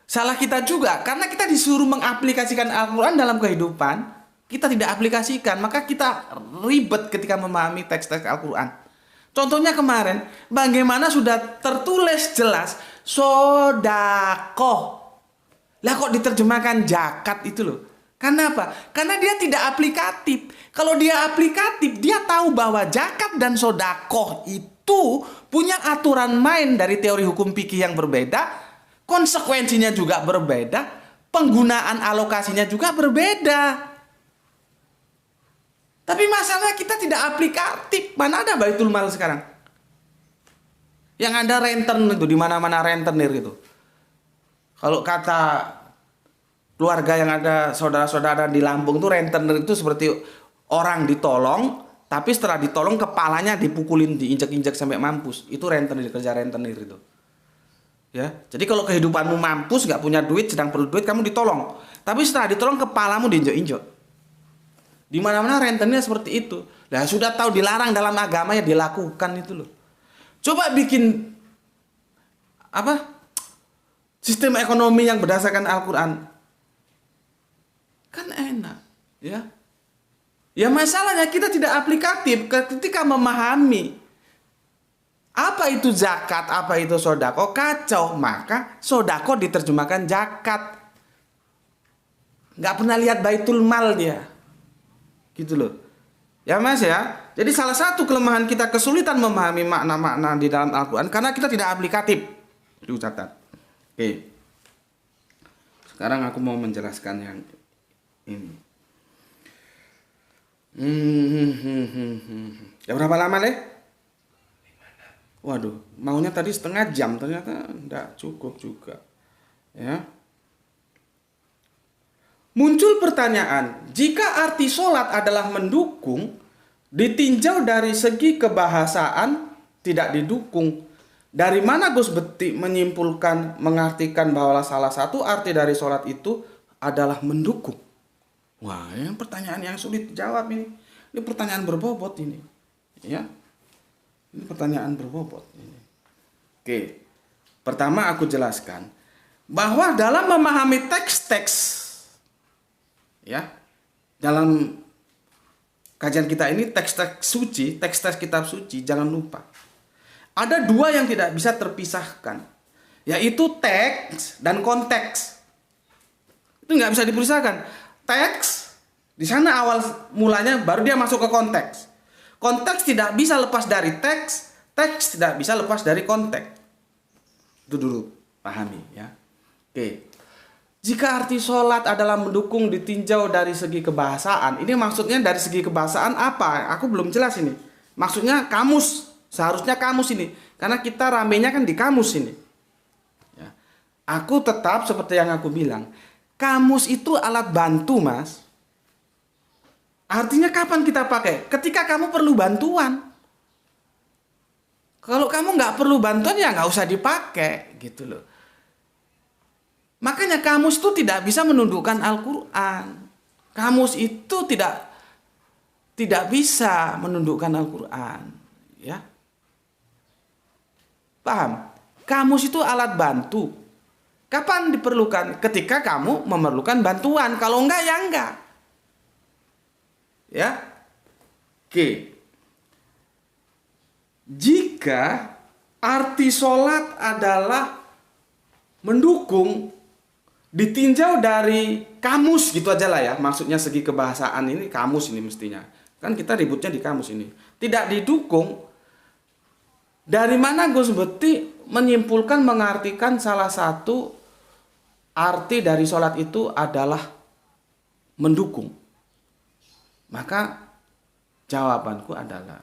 Salah kita juga karena kita disuruh mengaplikasikan Al-Quran dalam kehidupan. Kita tidak aplikasikan, maka kita ribet ketika memahami teks-teks Al-Quran. Contohnya kemarin, bagaimana sudah tertulis jelas sodakoh. Lah kok diterjemahkan zakat itu loh. Karena apa? Karena dia tidak aplikatif. Kalau dia aplikatif, dia tahu bahwa zakat dan sodakoh itu punya aturan main dari teori hukum fikih yang berbeda, konsekuensinya juga berbeda, penggunaan alokasinya juga berbeda. Tapi masalahnya kita tidak aplikatif. Mana ada Baitul Mal sekarang? Yang ada rentenir itu, di mana-mana rentenir gitu. Kalau kata keluarga yang ada saudara-saudara di Lampung itu, rentenir itu seperti orang ditolong, tapi setelah ditolong kepalanya dipukulin, diinjak-injak sampai mampus. Itu rentenir, kerja rentenir itu. Ya, jadi kalau kehidupanmu mampus, nggak punya duit, sedang perlu duit, kamu ditolong. Tapi setelah ditolong kepalamu diinjak-injak. Di mana-mana rentenir seperti itu. Nah, sudah tahu dilarang dalam agama ya dilakukan itu loh. Coba bikin sistem ekonomi yang berdasarkan Al-Quran, kan enak, ya. Ya masalahnya kita tidak aplikatif ketika memahami apa itu zakat, apa itu sodako, kacau. Maka sodako diterjemahkan zakat. Nggak pernah lihat Baitul Mal dia, gitu loh. Ya Mas ya. Jadi salah satu kelemahan kita kesulitan memahami makna-makna di dalam Al-Quran karena kita tidak aplikatif. Itu catat. Oke. Sekarang aku mau menjelaskan yang ini. Ya berapa lama deh? Waduh, maunya tadi setengah jam, ternyata enggak cukup juga. Ya. Muncul pertanyaan, jika arti sholat adalah mendukung, ditinjau dari segi kebahasaan tidak didukung. Dari mana Gus Beti menyimpulkan, mengartikan bahwa salah satu arti dari sholat itu adalah mendukung? Wah, yang pertanyaan yang sulit dijawab ini. Ini pertanyaan berbobot ini. Ya. Ini pertanyaan berbobot ini. Oke. Pertama aku jelaskan bahwa dalam memahami teks-teks, ya, dalam kajian kita ini teks-teks suci, teks-teks kitab suci, jangan lupa. Ada dua yang tidak bisa terpisahkan, yaitu teks dan konteks. Itu nggak bisa dipisahkan. Teks, di sana awal mulanya baru dia masuk ke konteks. Konteks tidak bisa lepas dari teks, teks tidak bisa lepas dari konteks. Itu dulu, pahami ya. Oke. Jika arti sholat adalah mendukung ditinjau dari segi kebahasaan, ini maksudnya dari segi kebahasaan apa? Aku belum jelas ini. Maksudnya kamus, seharusnya kamus ini. Karena kita ramenya kan di kamus ini. Ya. Aku tetap seperti yang aku bilang, kamus itu alat bantu, Mas. Artinya kapan kita pakai? Ketika kamu perlu bantuan. Kalau kamu nggak perlu bantuan ya nggak usah dipakai, gitu loh. Makanya kamus itu tidak bisa menundukkan Al-Quran. Kamus itu tidak bisa menundukkan Al-Quran. Ya. Paham? Kamus itu alat bantu. Kapan diperlukan? Ketika kamu memerlukan bantuan. Kalau enggak, ya enggak. Ya. Oke. Jika arti sholat adalah mendukung, ditinjau dari kamus gitu aja lah ya. Maksudnya segi kebahasaan ini kamus ini mestinya. Kan kita ributnya di kamus ini. Tidak didukung. Dari mana Gus Beti menyimpulkan, mengartikan salah satu arti dari sholat itu adalah mendukung? Maka jawabanku adalah,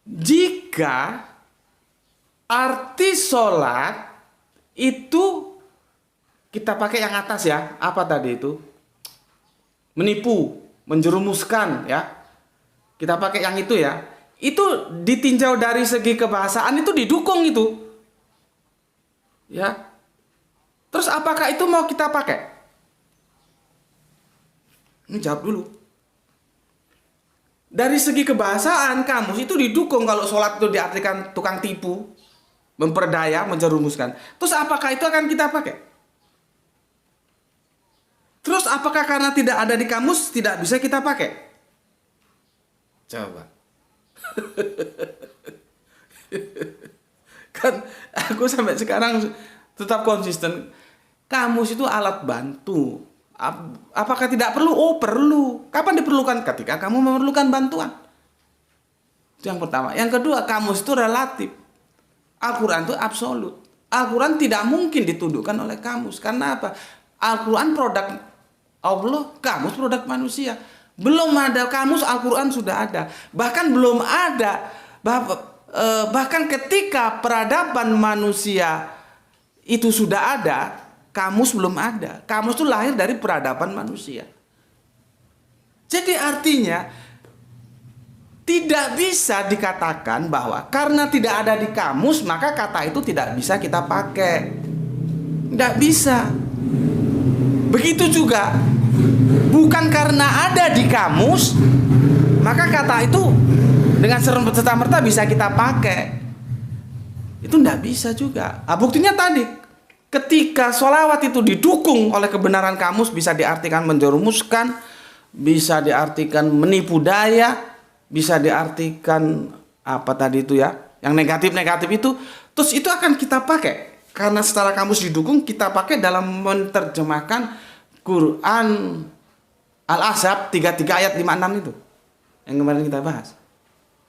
jika arti sholat itu kita pakai yang atas ya, apa tadi itu? Menipu, menjerumuskan ya. Kita pakai yang itu ya. Itu ditinjau dari segi kebahasaan itu didukung itu. Ya. Terus apakah itu mau kita pakai? Ini jawab dulu. Dari segi kebahasaan kamus itu didukung kalau sholat itu diartikan tukang tipu, memperdaya, menjerumuskan. Terus apakah itu akan kita pakai? Terus apakah karena tidak ada di kamus tidak bisa kita pakai? Coba. Kan aku sampai sekarang tetap konsisten. Kamus itu alat bantu. Apakah tidak perlu? Oh, perlu. Kapan diperlukan? Ketika kamu memerlukan bantuan. Itu yang pertama. Yang kedua, kamus itu relatif. Al-Quran itu absolut. Al-Quran tidak mungkin ditundukkan oleh kamus. Karena apa? Al-Quran produk Allah, kamus produk manusia. Belum ada kamus, Al-Quran sudah ada. Bahkan belum ada. Bahkan ketika peradaban manusia itu sudah ada, kamus belum ada. Kamus itu lahir dari peradaban manusia. Jadi artinya tidak bisa dikatakan bahwa karena tidak ada di kamus maka kata itu tidak bisa kita pakai. Tidak bisa. Begitu juga bukan karena ada di kamus maka kata itu dengan serta-merta bisa kita pakai. Itu tidak bisa juga. Buktinya tadi, ketika sholawat itu didukung oleh kebenaran kamus, bisa diartikan menjerumuskan, bisa diartikan menipu daya, bisa diartikan apa tadi itu ya, yang negatif-negatif itu, terus itu akan kita pakai. Karena secara kamus didukung, kita pakai dalam menerjemahkan Quran Al-Ahzab 33 ayat 56 itu. Yang kemarin kita bahas.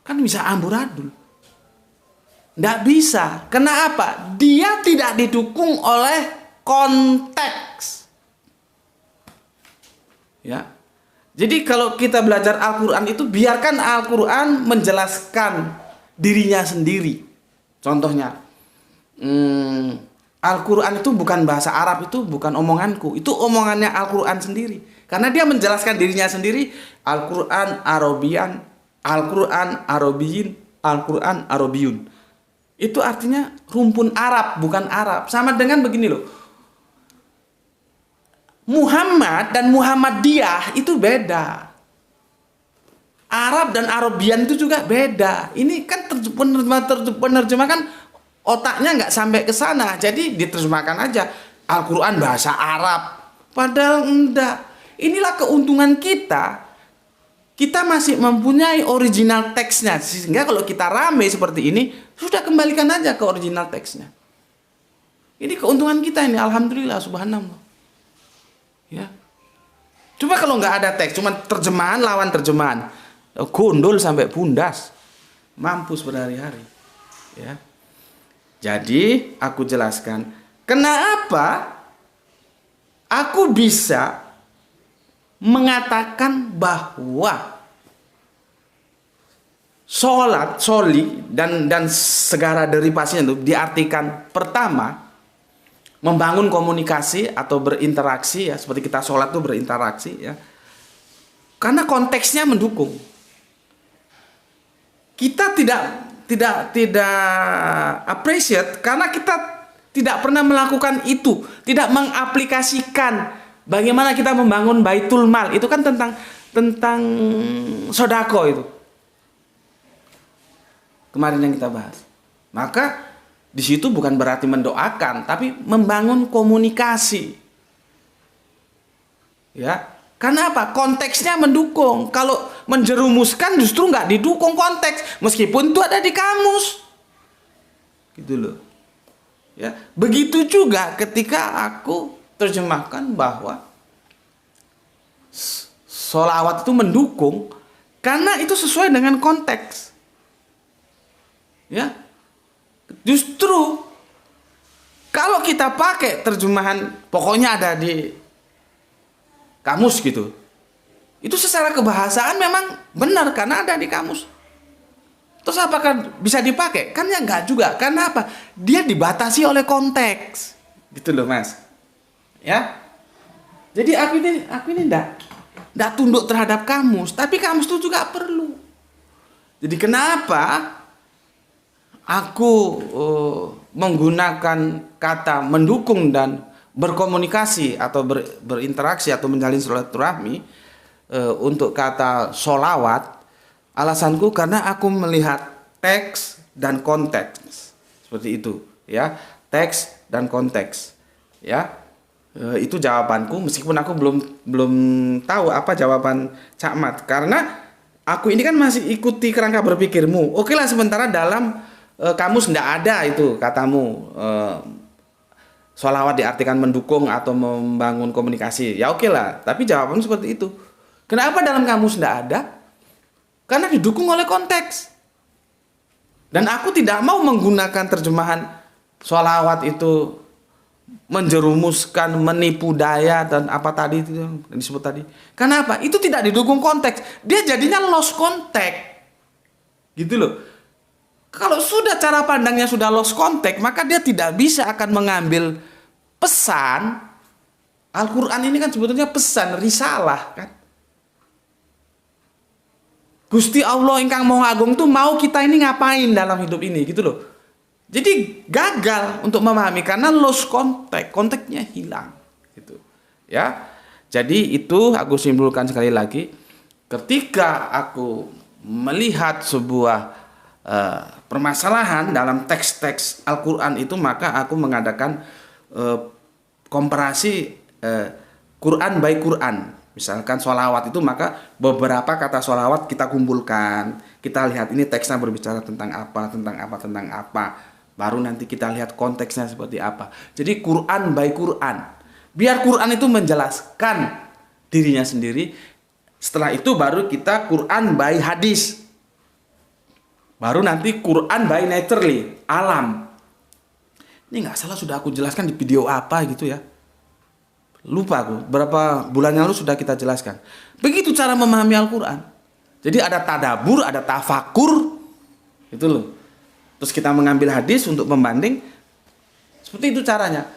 Kan bisa amburadul. Tidak bisa. Kenapa? Dia tidak didukung oleh konteks. Ya. Jadi kalau kita belajar Al-Quran itu biarkan Al-Quran menjelaskan dirinya sendiri. Contohnya, Al-Quran itu bukan bahasa Arab, itu bukan omonganku. Itu omongannya Al-Quran sendiri. Karena dia menjelaskan dirinya sendiri. Al-Quran Arabian, Al-Quran Arabiyin, Al-Quran Arabiyun. Itu artinya rumpun Arab, bukan Arab. Sama dengan begini loh. Muhammad dan Muhammadiyah itu beda. Arab dan Arabian itu juga beda. Ini kan penerjemah kan otaknya nggak sampai ke sana. Jadi diterjemahkan aja Al-Quran bahasa Arab. Padahal enggak. Inilah keuntungan kita. Kita masih mempunyai original teksnya. Sehingga kalau kita rame seperti ini, sudah kembalikan aja ke original teksnya. Ini keuntungan kita ini. Alhamdulillah, subhanallah. Ya. Coba kalau nggak ada teks, cuma terjemahan lawan terjemahan. Gondol sampai pundas. Mampus berhari-hari. Ya. Jadi, aku jelaskan. Kenapa aku bisa mengatakan bahwa soli dan segala derivasinya itu diartikan pertama membangun komunikasi atau berinteraksi ya, seperti kita sholat itu berinteraksi ya, karena konteksnya mendukung. Kita tidak appreciate karena kita tidak pernah melakukan itu, tidak mengaplikasikan. Bagaimana kita membangun baitul mal, itu kan tentang sodako itu. Kemarin yang kita bahas. Maka di situ bukan berarti mendoakan, tapi membangun komunikasi. Ya, karena apa? Konteksnya mendukung. Kalau menjerumuskan justru nggak didukung konteks, meskipun itu ada di kamus. Gitu loh. Ya, begitu juga ketika aku terjemahkan bahwa sholawat itu mendukung karena itu sesuai dengan konteks. Ya, justru kalau kita pakai terjemahan pokoknya ada di kamus gitu, itu secara kebahasaan memang benar karena ada di kamus. Terus apakah bisa dipakai? Kan ya enggak juga. Karena apa? Dia dibatasi oleh konteks. Gitu loh, Mas. Ya. Jadi aku ini enggak tunduk terhadap kamus, tapi kamus itu juga perlu. Jadi kenapa aku menggunakan kata mendukung dan berkomunikasi atau berinteraksi atau menjalin silaturahmi untuk kata sholawat? Alasanku karena aku melihat teks dan konteks. Seperti itu, ya. Teks dan konteks. Ya. Itu jawabanku meskipun aku belum tahu apa jawaban Cak Mat karena aku ini kan masih ikuti kerangka berpikirmu. Oke lah, sementara dalam kamus tidak ada itu katamu sholawat diartikan mendukung atau membangun komunikasi. Ya oke lah, tapi jawabanmu seperti itu. Kenapa dalam kamus tidak ada? Karena didukung oleh konteks. Dan aku tidak mau menggunakan terjemahan sholawat itu menjerumuskan, menipu daya dan apa tadi itu yang disebut tadi. Kenapa? Itu tidak didukung konteks. Dia jadinya lost context. Gitu loh. Kalau sudah cara pandangnya sudah lost context, maka dia tidak bisa akan mengambil pesan. Al-Quran ini kan sebetulnya pesan, risalah kan. Gusti Allah ingkang Maha Agung tuh mau kita ini ngapain dalam hidup ini gitu loh. Jadi gagal untuk memahami karena lost context, konteksnya hilang gitu. Ya. Jadi itu aku simpulkan sekali lagi, ketika aku melihat sebuah permasalahan dalam teks-teks Al-Qur'an itu, maka aku mengadakan komparasi Quran by Quran. Misalkan sholawat itu, maka beberapa kata sholawat kita kumpulkan. Kita lihat ini teksnya berbicara tentang apa, tentang apa, tentang apa. Baru nanti kita lihat konteksnya seperti apa. Jadi Quran by Quran. Biar Quran itu menjelaskan dirinya sendiri. Setelah itu baru kita Quran by hadis. Baru nanti Quran by naturally, alam. Ini nggak salah sudah aku jelaskan di video apa gitu ya. Lupa aku, berapa bulan yang lalu sudah kita jelaskan. Begitu cara memahami Al-Quran. Jadi ada tadabur, ada tafakur. Itu loh. Terus kita mengambil hadis untuk membanding. Seperti itu caranya.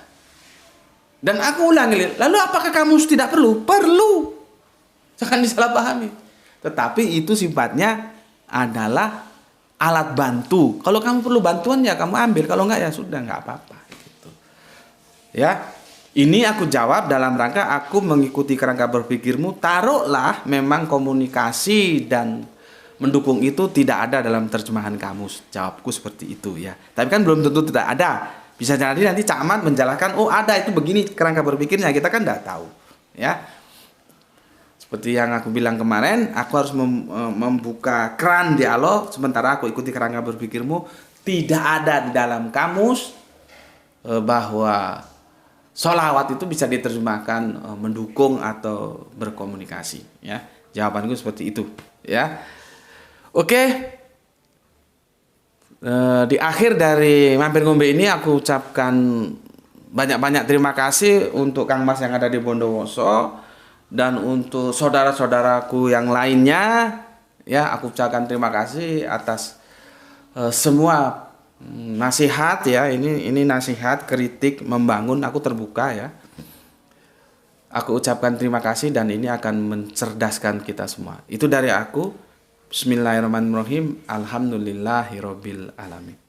Dan aku ulangi, lalu apakah kamu tidak perlu? Perlu. Jangan disalahpahami. Tetapi itu sifatnya adalah alat bantu. Kalau kamu perlu bantuan ya kamu ambil. Kalau enggak ya sudah, enggak apa-apa. Gitu. Ya. Ini aku jawab dalam rangka aku mengikuti kerangka berpikirmu. Taruhlah memang komunikasi dan mendukung itu tidak ada dalam terjemahan kamus. Jawabku seperti itu ya. Tapi kan belum tentu tidak ada. Bisa jadi nanti Cak Ahmad menjelaskan, oh ada itu begini kerangka berpikirnya. Kita kan tidak tahu. Ya. Seperti yang aku bilang kemarin, aku harus membuka keran dialog. Sementara aku ikuti kerangka berpikirmu. Tidak ada di dalam kamus bahwa sholawat itu bisa diterjemahkan mendukung atau berkomunikasi ya. Jawabanku seperti itu ya. Oke. Di akhir dari Mampir Ngombe ini aku ucapkan banyak-banyak terima kasih untuk Kang Mas yang ada di Bondowoso dan untuk saudara-saudaraku yang lainnya ya, aku ucapkan terima kasih atas semua nasihat ya. Ini nasihat, kritik, membangun, aku terbuka ya. Aku ucapkan terima kasih dan ini akan mencerdaskan kita semua. Itu dari aku. Bismillahirrahmanirrahim. Alhamdulillahirabbil alamin.